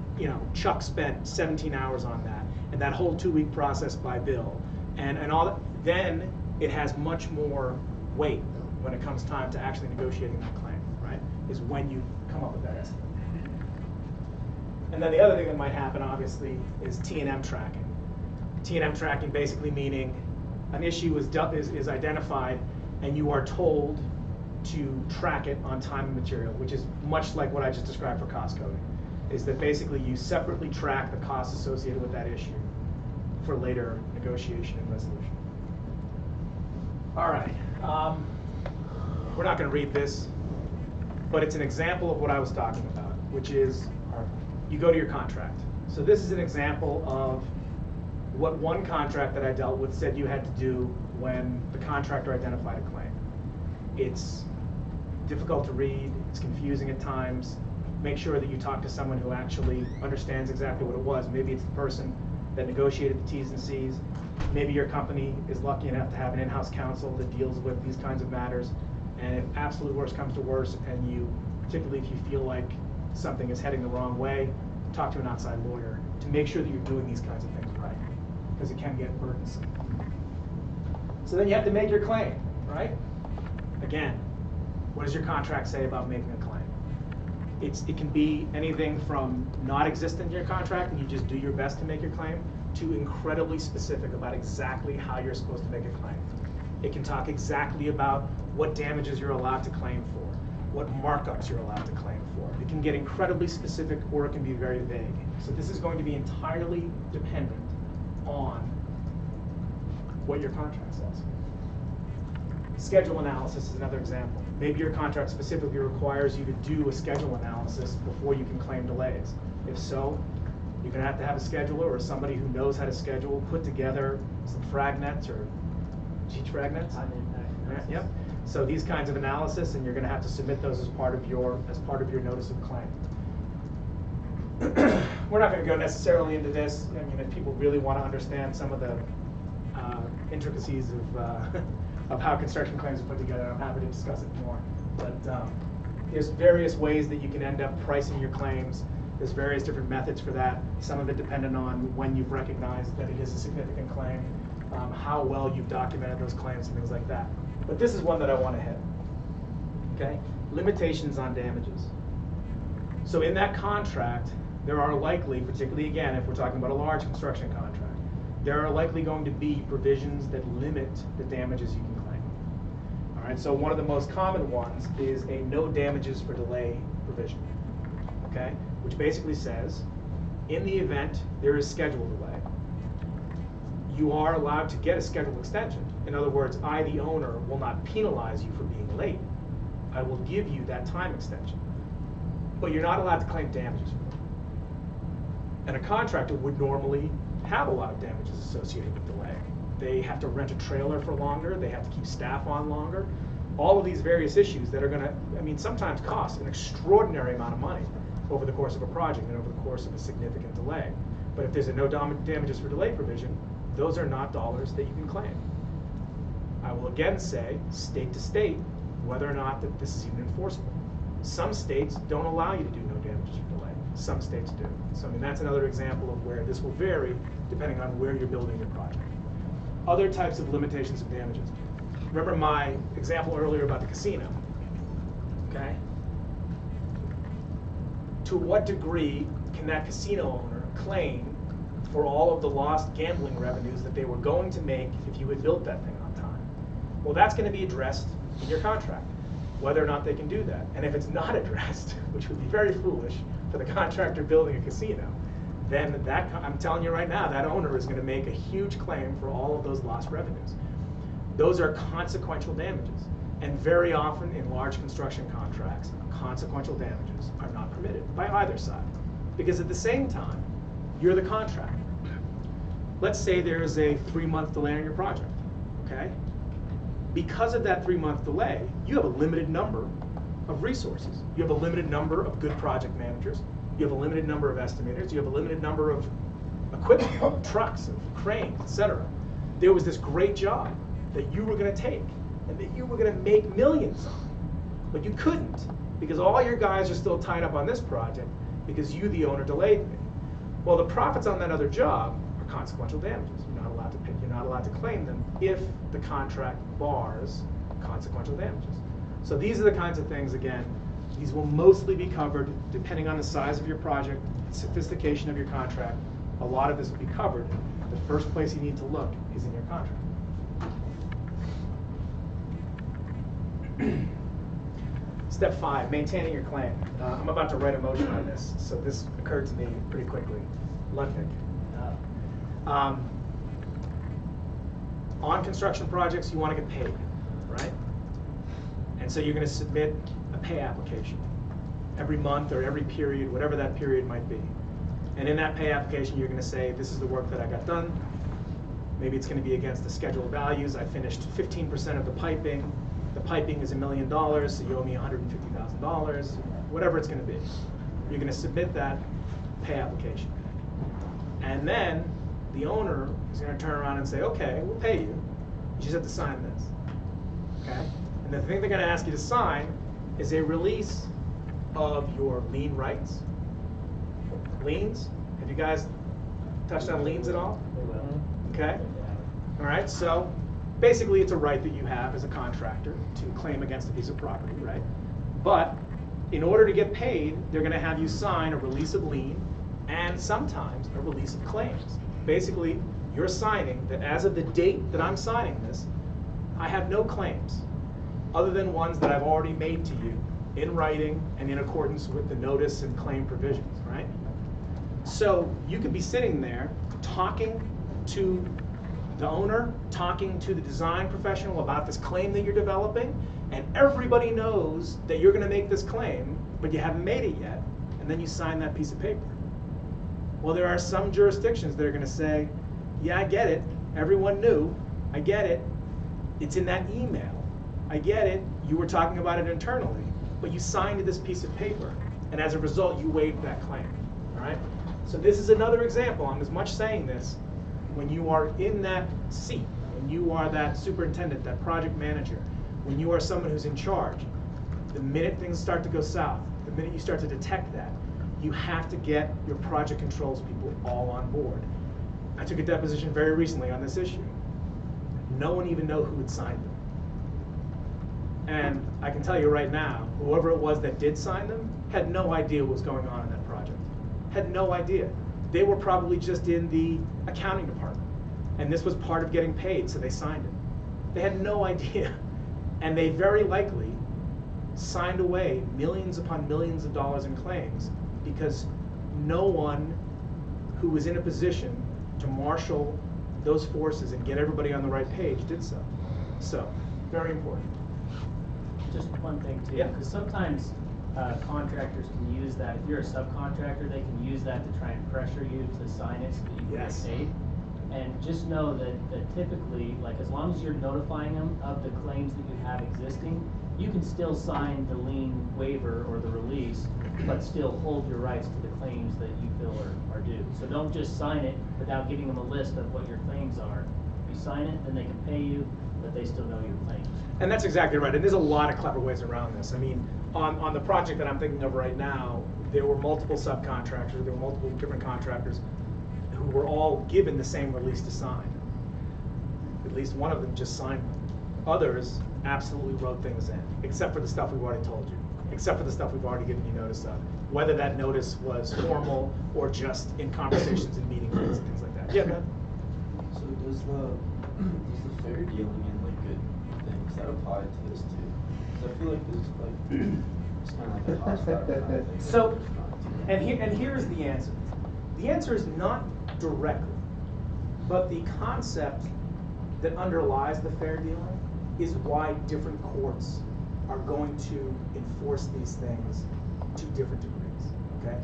[SPEAKER 2] Chuck spent 17 hours on that, and that whole 2-week process by Bill, and all that, then it has much more weight when it comes time to actually negotiating that claim, right? Is when you come up with that estimate. And then the other thing that might happen, obviously, is T&M tracking. T&M tracking basically meaning an issue is identified, and you are told to track it on time and material, which is much like what I just described for cost coding, is that basically you separately track the costs associated with that issue for later negotiation and resolution. All right, we're not going to read this, but it's an example of what I was talking about, which is you go to your contract. So this is an example of what one contract that I dealt with said you had to do when the contractor identified a claim. It's difficult to read, it's confusing at times. Make sure that you talk to someone who actually understands exactly what it was. Maybe it's the person that negotiated the T's and C's. Maybe your company is lucky enough to have an in-house counsel that deals with these kinds of matters. And if absolute worst comes to worst, and you, particularly if you feel like something is heading the wrong way, talk to an outside lawyer to make sure that you're doing these kinds of things right, because it can get burdensome. So then you have to make your claim, right? Again, what does your contract say about making a claim? It can be anything from not existent in your contract and you just do your best to make your claim, to incredibly specific about exactly how you're supposed to make a claim. It can talk exactly about what damages you're allowed to claim for, what markups you're allowed to claim for. It can get incredibly specific, or it can be very vague. So this is going to be entirely dependent on what your contract says. Schedule analysis is another example. Maybe your contract specifically requires you to do a schedule analysis before you can claim delays. If so, You're going to have a scheduler or somebody who knows how to schedule, put together some fragnets or teach fragnets. Yep. So these kinds of analysis, and you're going to have to submit those as part of your notice of claim. We're not going to go necessarily into this. I mean, if people really want to understand some of the intricacies of how construction claims are put together, I'm happy to discuss it more. But there's various ways that you can end up pricing your claims. There's various different methods for that. Some of it dependent on when you've recognized that it is a significant claim, how well you've documented those claims and things like that. But this is one that I want to hit. Okay? Limitations on damages. So in that contract, there are likely, particularly again, if we're talking about a large construction contract, there are likely going to be provisions that limit the damages you can claim. All right, so one of the most common ones is a no damages for delay provision, okay? Which basically says, in the event there is schedule delay, you are allowed to get a schedule extension. In other words, I, the owner, will not penalize you for being late. I will give you that time extension. But you're not allowed to claim damages for it. And a contractor would normally have a lot of damages associated with delay. They have to rent a trailer for longer, they have to keep staff on longer. All of these various issues that are going to, I mean, sometimes cost an extraordinary amount of money over the course of a project and over the course of a significant delay. But if there's a no damages for delay provision, those are not dollars that you can claim. I will again say, state to state, whether or not that this is even enforceable. Some states don't allow you to do no damages for delay. Some states do. So I mean, that's another example of where this will vary depending on where you're building your project. Other types of limitations of damages. Remember my example earlier about the casino, okay? To what degree can that casino owner claim for all of the lost gambling revenues that they were going to make if you had built that thing on time? Well, that's going to be addressed in your contract, whether or not they can do that. And if it's not addressed, which would be very foolish for the contractor building a casino, then that, I'm telling you right now, that owner is going to make a huge claim for all of those lost revenues. Those are consequential damages. And very often in large construction contracts, consequential damages are not permitted by either side. Because at the same time, you're the contractor. Let's say there is a 3-month delay on your project, okay? Because of that 3-month delay, you have a limited number of resources. You have a limited number of good project managers. You have a limited number of estimators. You have a limited number of equipment, of trucks, of cranes, etc. There was this great job that you were going to take and that you were going to make millions on, but you couldn't because all your guys are still tied up on this project because you, the owner, delayed me. Well, the profits on that other job are consequential damages. You're not allowed to pay, you're not allowed to claim them if the contract bars consequential damages. So these are the kinds of things, again, these will mostly be covered depending on the size of your project, sophistication of your contract. A lot of this will be covered. The first place you need to look is in your contract. Step 5, maintaining your claim. I'm about to write a motion on this, so this occurred to me pretty quickly. Ludwig. On construction projects, you want to get paid, right? And so you're going to submit a pay application every month or every period, whatever that period might be. And in that pay application, you're going to say, this is the work that I got done. Maybe it's going to be against the scheduled values. I finished 15% of the piping. The piping is $1 million, so you owe me $150,000, whatever it's going to be. You're going to submit that pay application. And then the owner is going to turn around and say, okay, we'll pay you. You just have to sign this. Okay? And the thing they're going to ask you to sign is a release of your lien rights. Liens? Have you guys touched on liens at all? Okay. All right, so basically it's a right that you have as a contractor to claim against a piece of property, right? But in order to get paid, they're going to have you sign a release of lien and sometimes a release of claims. Basically, you're signing that as of the date that I'm signing this, I have no claims other than ones that I've already made to you in writing and in accordance with the notice and claim provisions, right? So you could be sitting there talking to the owner, talking to the design professional about this claim that you're developing, and everybody knows that you're going to make this claim, but you haven't made it yet, and then you sign that piece of paper. Well, there are some jurisdictions that are going to say, yeah, I get it. Everyone knew. I get it. It's in that email. I get it. You were talking about it internally, but you signed this piece of paper, and as a result, you waived that claim. All right? So this is another example. I'm as much saying this. When you are in that seat, when you are that superintendent, that project manager, when you are someone who's in charge, the minute things start to go south, the minute you start to detect that, you have to get your project controls people all on board. I took a deposition very recently on this issue. No one even knew who had signed them. And I can tell you right now, whoever it was that did sign them had no idea what was going on in that project. Had no idea. They were probably just in the accounting department. And this was part of getting paid, so they signed it. They had no idea. And they very likely signed away millions upon millions of dollars in claims because no one who was in a position to marshal those forces and get everybody on the right page did so. So, very important.
[SPEAKER 1] Just one thing too,
[SPEAKER 2] Yeah.
[SPEAKER 1] because sometimes contractors can use that. If you're a subcontractor, they can use that to try and pressure you to sign it so that you can
[SPEAKER 2] Yes.
[SPEAKER 1] get paid. And just know that typically, like as long as you're notifying them of the claims that you have existing, you can still sign the lien waiver or the release, but still hold your rights to the claims that you feel are due. So don't just sign it without giving them a list of what your claims are. If you sign it, then they can pay you, but they still know your claims.
[SPEAKER 2] And that's exactly right. And there's a lot of clever ways around this. I mean, on the project that I'm thinking of right now, there were multiple subcontractors, there were multiple different contractors who were all given the same release to sign. At least one of them just signed them. Others absolutely wrote things in, except for the stuff we've already told you, except for the stuff we've already given you notice of. Whether that notice was formal or just in conversations and meeting minutes and things like that. Yeah, man.
[SPEAKER 4] So does the fair dealing and like good things that apply to this too? Because I feel like this is like it's kind of like a hostile kind of thing.
[SPEAKER 2] So, and here's the answer. The answer is not directly, but the concept that underlies the fair dealing is why different courts are going to enforce these things to different degrees. Okay.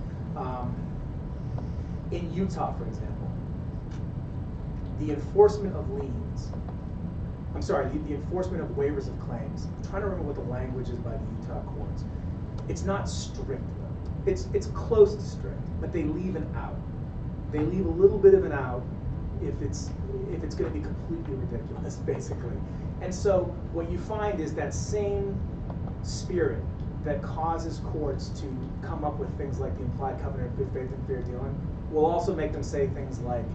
[SPEAKER 2] In Utah, for example, the enforcement of liens. I'm sorry, the enforcement of waivers of claims. I'm trying to remember what the language is by the Utah courts. It's not strict though. It's close to strict, but they leave an out. They leave a little bit of an out if it's going to be completely ridiculous, basically. And so what you find is that same spirit that causes courts to come up with things like the implied covenant of good faith and fair dealing will also make them say things like,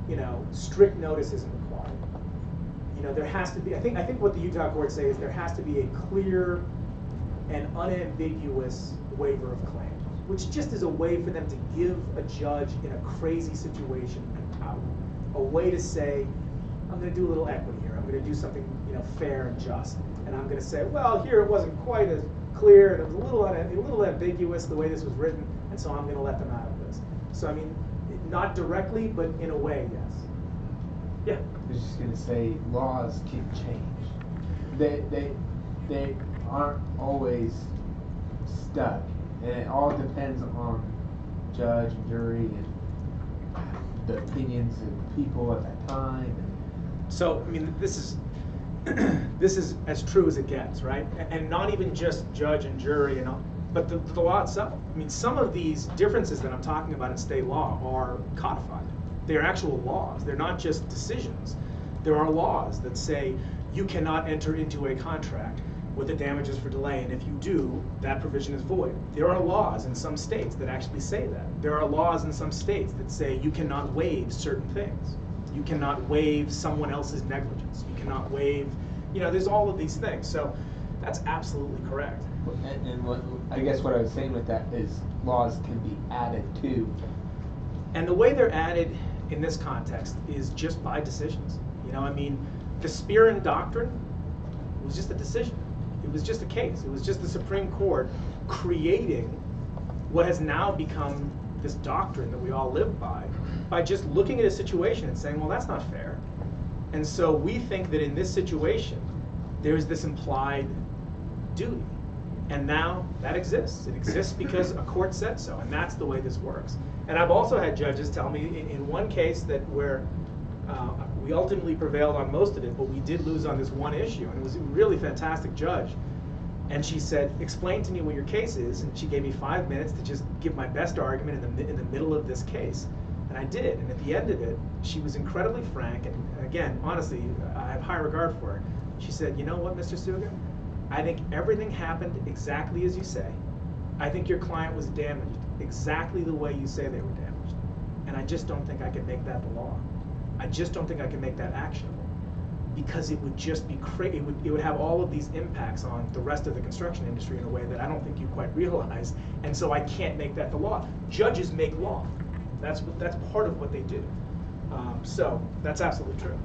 [SPEAKER 2] you know, strict notice isn't required. You know, there has to be, I think what the Utah courts say is there has to be a clear and unambiguous waiver of claim, which just is a way for them to give a judge in a crazy situation an out. A way to say, I'm going to do a little equity here. I'm going to do something, you know, fair and just. And I'm going to say, well, here it wasn't quite as clear, and it was a little ambiguous the way this was written, and so I'm going to let them out of this. So I mean, not directly, but in a way, yes. Yeah.
[SPEAKER 3] I was just gonna say, laws can change. They aren't always stuck, and it all depends on judge and jury and the opinions of people at that time.
[SPEAKER 2] So I mean, this is this is as true as it gets, right? And not even just judge and jury and all, but the law itself. I mean, some of these differences that I'm talking about in state law are codified. They are actual laws. They're not just decisions. There are laws that say you cannot enter into a contract with the damages for delay, and if you do, that provision is void. There are laws in some states that actually say that. There are laws in some states that say you cannot waive certain things. You cannot waive someone else's negligence. You cannot waive, you know, there's all of these things. So that's absolutely correct.
[SPEAKER 3] And what I guess what I was saying with that is laws can be added to.
[SPEAKER 2] And the way they're added in this context is just by decisions. You know, I mean, the Spearin Doctrine was just a decision. It was just a case. It was just the Supreme Court creating what has now become this doctrine that we all live by just looking at a situation and saying, well, that's not fair. And so we think that in this situation, there's this implied duty. And now that exists. It exists because a court said so, and that's the way this works. And I've also had judges tell me in one case that where we ultimately prevailed on most of it, but we did lose on this one issue, and it was a really fantastic judge. And she said, explain to me what your case is, and she gave me 5 minutes to just give my best argument in the middle of this case. And I did, and at the end of it, she was incredibly frank, and again, honestly, I have high regard for her. She said, you know what, Mr. Suga? I think everything happened exactly as you say. I think your client was damaged exactly the way you say they were damaged. And I just don't think I can make that the law. I just don't think I can make that actionable, because it would just be crazy. It would have all of these impacts on the rest of the construction industry in a way that I don't think you quite realize, and so I can't make that the law. Judges make law. That's part of what they do. So that's absolutely true.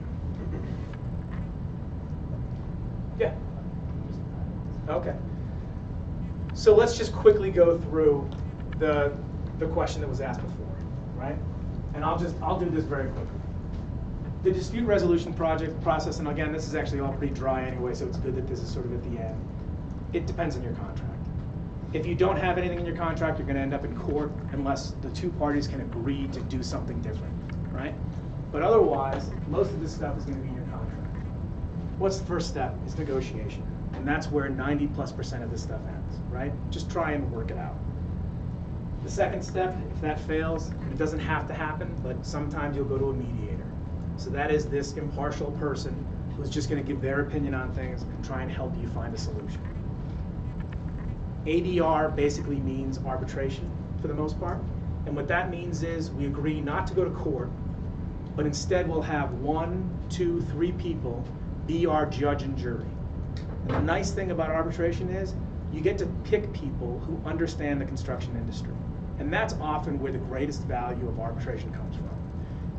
[SPEAKER 2] Yeah. Okay. So let's just quickly go through the question that was asked before, right? And I'll do this very quickly. The dispute resolution process, and again, this is actually all pretty dry anyway, so it's good that this is sort of at the end. It depends on your contract. If you don't have anything in your contract, you're going to end up in court unless the two parties can agree to do something different, right? But otherwise, most of this stuff is going to be in your contract. What's the first step? It's negotiation. And that's where 90+% of this stuff ends, right? Just try and work it out. The second step, if that fails, it doesn't have to happen, but sometimes you'll go to a mediator. So that is this impartial person who's just going to give their opinion on things and try and help you find a solution. ADR basically means arbitration for the most part. And what that means is we agree not to go to court, but instead we'll have 1, 2, 3 people be our judge and jury. And the nice thing about arbitration is you get to pick people who understand the construction industry. And that's often where the greatest value of arbitration comes from.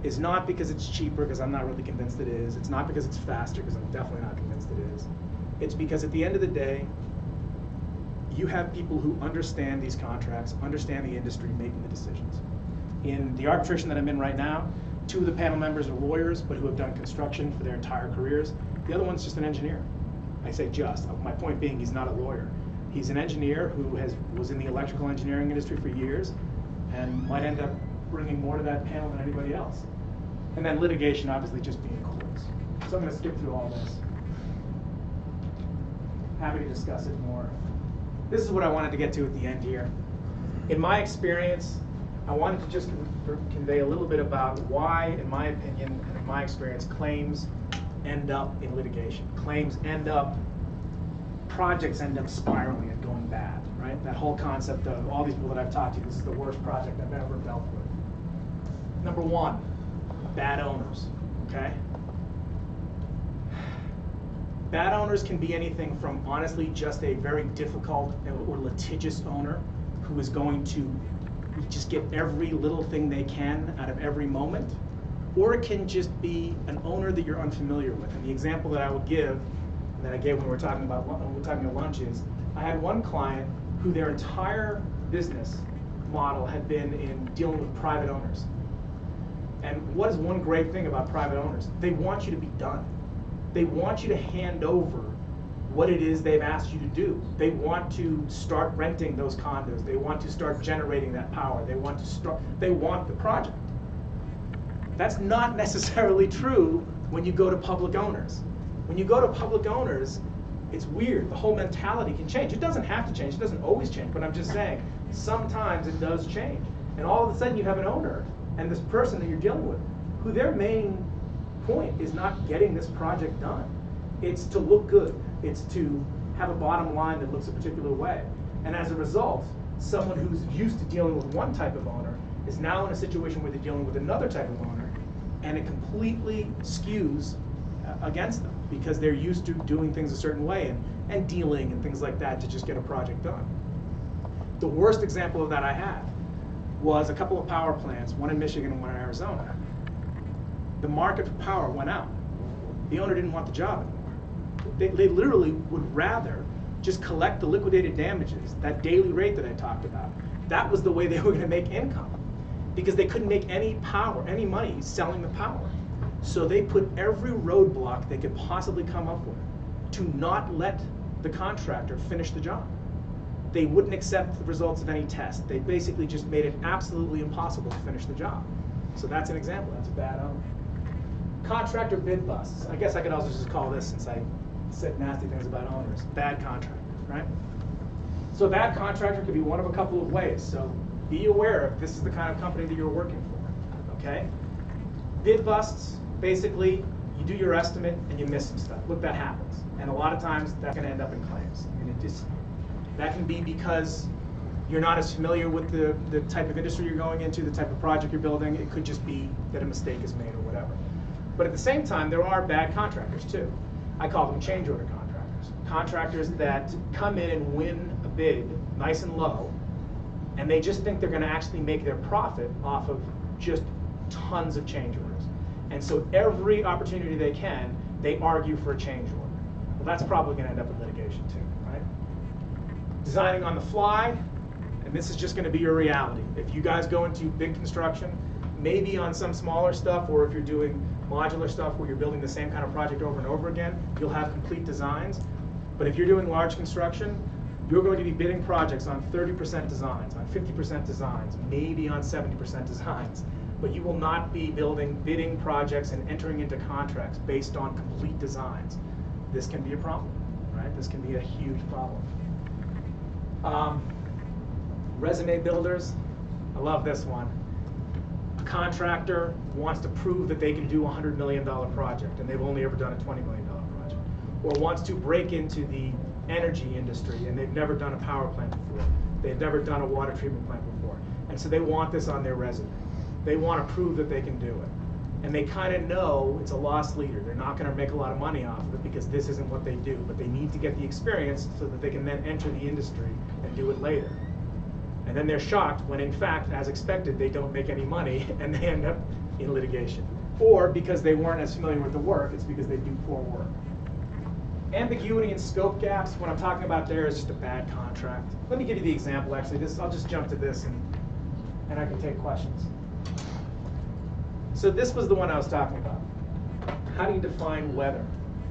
[SPEAKER 2] It's not because it's cheaper, because I'm not really convinced it is. It's not because it's faster, because I'm definitely not convinced it is. It's because at the end of the day, you have people who understand these contracts, understand the industry, making the decisions. In the arbitration that I'm in right now, 2 of the panel members are lawyers, but who have done construction for their entire careers. The other one's just an engineer. I say just. My point being, he's not a lawyer. He's an engineer who was in the electrical engineering industry for years and might end up bringing more to that panel than anybody else. And then litigation, obviously, just being courts. So I'm going to skip through all this. Happy to discuss it more. This is what I wanted to get to at the end here. In my experience, I wanted to just convey a little bit about why, in my opinion, and in my experience, claims end up in litigation. Projects end up spiraling and going bad, right? That whole concept of all these people that I've talked to, this is the worst project I've ever dealt with. Number 1, bad owners, okay? Bad owners can be anything from, honestly, just a very difficult or litigious owner who is going to just get every little thing they can out of every moment, or it can just be an owner that you're unfamiliar with. And the example that I would give, that I gave when we were talking at lunch, is I had one client who their entire business model had been in dealing with private owners. And what is one great thing about private owners? They want you to be done. They want you to hand over what it is they've asked you to do. They want to start renting those condos. They want to start generating that power. They want the project. That's not necessarily true when you go to public owners. When you go to public owners, it's weird. The whole mentality can change. It doesn't have to change. It doesn't always change. But I'm just saying, sometimes it does change. And all of a sudden you have an owner and this person that you're dealing with, who their main point is not getting this project done. It's to look good. It's to have a bottom line that looks a particular way. And as a result, someone who's used to dealing with one type of owner is now in a situation where they're dealing with another type of owner, and it completely skews against them because they're used to doing things a certain way and dealing and things like that to just get a project done. The worst example of that I had was a couple of power plants, one in Michigan and one in Arizona. The market for power went out. The owner didn't want the job anymore. They literally would rather just collect the liquidated damages, that daily rate that I talked about. That was the way they were going to make income, because they couldn't make any money selling the power. So they put every roadblock they could possibly come up with to not let the contractor finish the job. they wouldn't accept the results of any test. They basically just made it absolutely impossible to finish the job. So that's an example. That's a bad owner. Contractor bid busts. I guess I could also just call this, since I said nasty things about owners, bad contractor, right? So a bad contractor could be one of a couple of ways. So be aware if this is the kind of company that you're working for, okay? Bid busts, basically, you do your estimate and you miss some stuff. Look, that happens. And a lot of times that's gonna end up in claims. And that can be because you're not as familiar with the type of industry you're going into, the type of project you're building. It could just be that a mistake is made or whatever. But at the same time, there are bad contractors too. I call them change order contractors. Contractors that come in and win a bid nice and low, and they just think they're gonna actually make their profit off of just tons of change orders. And so every opportunity they can, they argue for a change order. Well, that's probably gonna end up in litigation too, right? Designing on the fly, and this is just gonna be your reality. If you guys go into big construction, maybe on some smaller stuff, or if you're doing modular stuff where you're building the same kind of project over and over again, you'll have complete designs. But if you're doing large construction, you're going to be bidding projects on 30% designs, on 50% designs, maybe on 70% designs. But you will not be bidding projects and entering into contracts based on complete designs. This can be a problem, right? This can be a huge problem. Resume builders, I love this one. A contractor wants to prove that they can do a $100 million project and they've only ever done a $20 million project. Or wants to break into the energy industry and they've never done a power plant before. They've never done a water treatment plant before. And so they want this on their resume. They want to prove that they can do it. And they kind of know it's a lost leader. They're not going to make a lot of money off of it because this isn't what they do. But they need to get the experience so that they can then enter the industry and do it later. And then they're shocked when, in fact, as expected, they don't make any money and they end up in litigation. Or because they weren't as familiar with the work, it's because they do poor work. Ambiguity and scope gaps, what I'm talking about there is just a bad contract. Let me give you the example, actually. I'll just jump to this and I can take questions. So this was the one I was talking about. How do you define weather,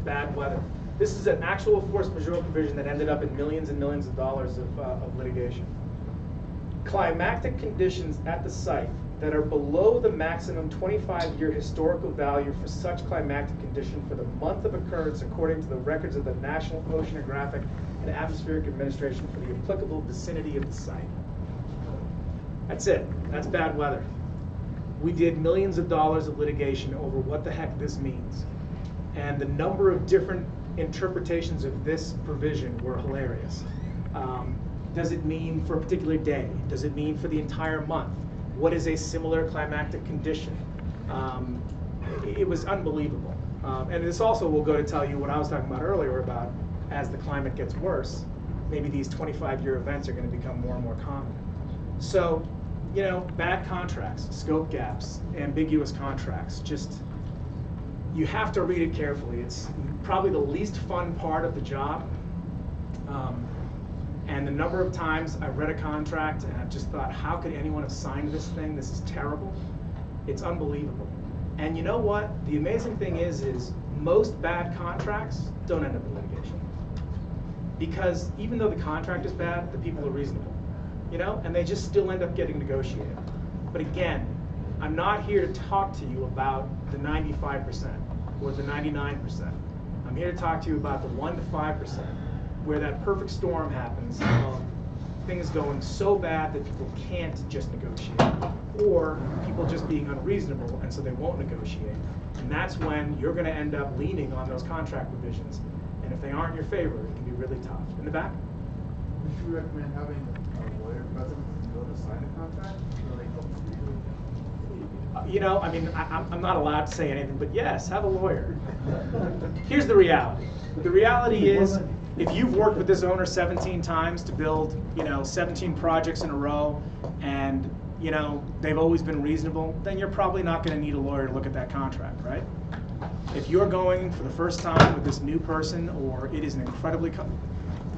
[SPEAKER 2] bad weather? This is an actual force majeure provision that ended up in millions and millions of dollars of litigation. Climactic conditions at the site that are below the maximum 25-year historical value for such climactic condition for the month of occurrence according to the records of the National Oceanographic and Atmospheric Administration for the applicable vicinity of the site. That's it. That's bad weather. We did millions of dollars of litigation over what the heck this means. And the number of different interpretations of this provision were hilarious. Does it mean for a particular day? Does it mean for the entire month? What is a similar climactic condition? It was unbelievable. And this also will go to tell you what I was talking about earlier about as the climate gets worse, maybe these 25-year events are going to become more and more common. So, you know, bad contracts, scope gaps, ambiguous contracts, just, you have to read it carefully. It's probably the least fun part of the job. And the number of times I've read a contract and I've just thought, how could anyone have signed this thing? This is terrible. It's unbelievable. And you know what? The amazing thing is most bad contracts don't end up in litigation. Because even though the contract is bad, the people are reasonable. You know, and they just still end up getting negotiated. But again, I'm not here to talk to you about the 95% or the 99%. I'm here to talk to you about the 1 to 5%, where that perfect storm happens of things going so bad that people can't just negotiate, or people just being unreasonable and so they won't negotiate. And that's when you're going to end up leaning on those contract provisions. And if they aren't in your favor, it can be really tough. In the back?
[SPEAKER 5] Would you recommend having a lawyer present to go to sign a contract so they help you?
[SPEAKER 2] You know, I mean, I'm not allowed to say anything, but yes, have a lawyer. Here's the reality. The reality is, if you've worked with this owner 17 times to build, you know, 17 projects in a row, and, you know, they've always been reasonable, then you're probably not going to need a lawyer to look at that contract, right? If you're going for the first time with this new person, or it is an incredibly,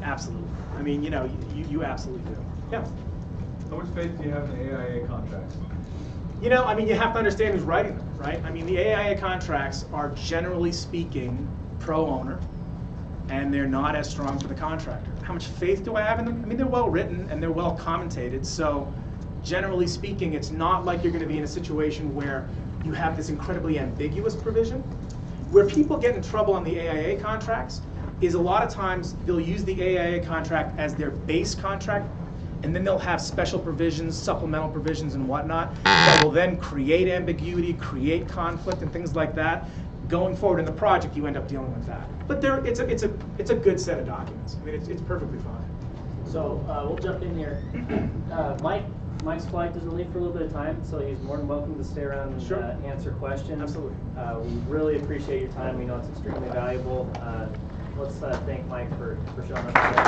[SPEAKER 2] absolutely. I mean, you know, you absolutely do. Yeah.
[SPEAKER 6] How much faith do you have in the AIA contracts?
[SPEAKER 2] You know, I mean, you have to understand who's writing them, right? I mean, the AIA contracts are generally speaking pro-owner, and they're not as strong for the contractor. how much faith do I have in them? I mean, they're well written and they're well commentated, so generally speaking, it's not like you're going to be in a situation where you have this incredibly ambiguous provision. Where people get in trouble on the AIA contracts is a lot of times they'll use the AIA contract as their base contract, and then they'll have special provisions, supplemental provisions and whatnot that will then create ambiguity, create conflict and things like that. Going forward in the project, you end up dealing with that. But it's a good set of documents. I mean, it's perfectly fine.
[SPEAKER 1] So we'll jump in here. Mike's flight doesn't leave for a little bit of time, so he's more than welcome to stay around and
[SPEAKER 2] Sure.
[SPEAKER 1] Answer questions.
[SPEAKER 2] Absolutely.
[SPEAKER 1] We really appreciate your time. We know it's extremely valuable. Let's thank Mike for showing up today.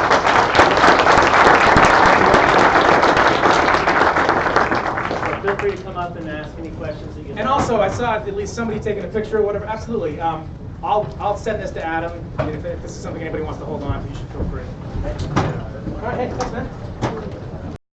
[SPEAKER 1] So feel free to come up and ask any questions that you have.
[SPEAKER 2] And also, I saw at least somebody taking a picture or whatever. Absolutely. I'll send this to Adam. I mean, if this is something anybody wants to hold on to, you should feel free. All right. Hey, thanks, man.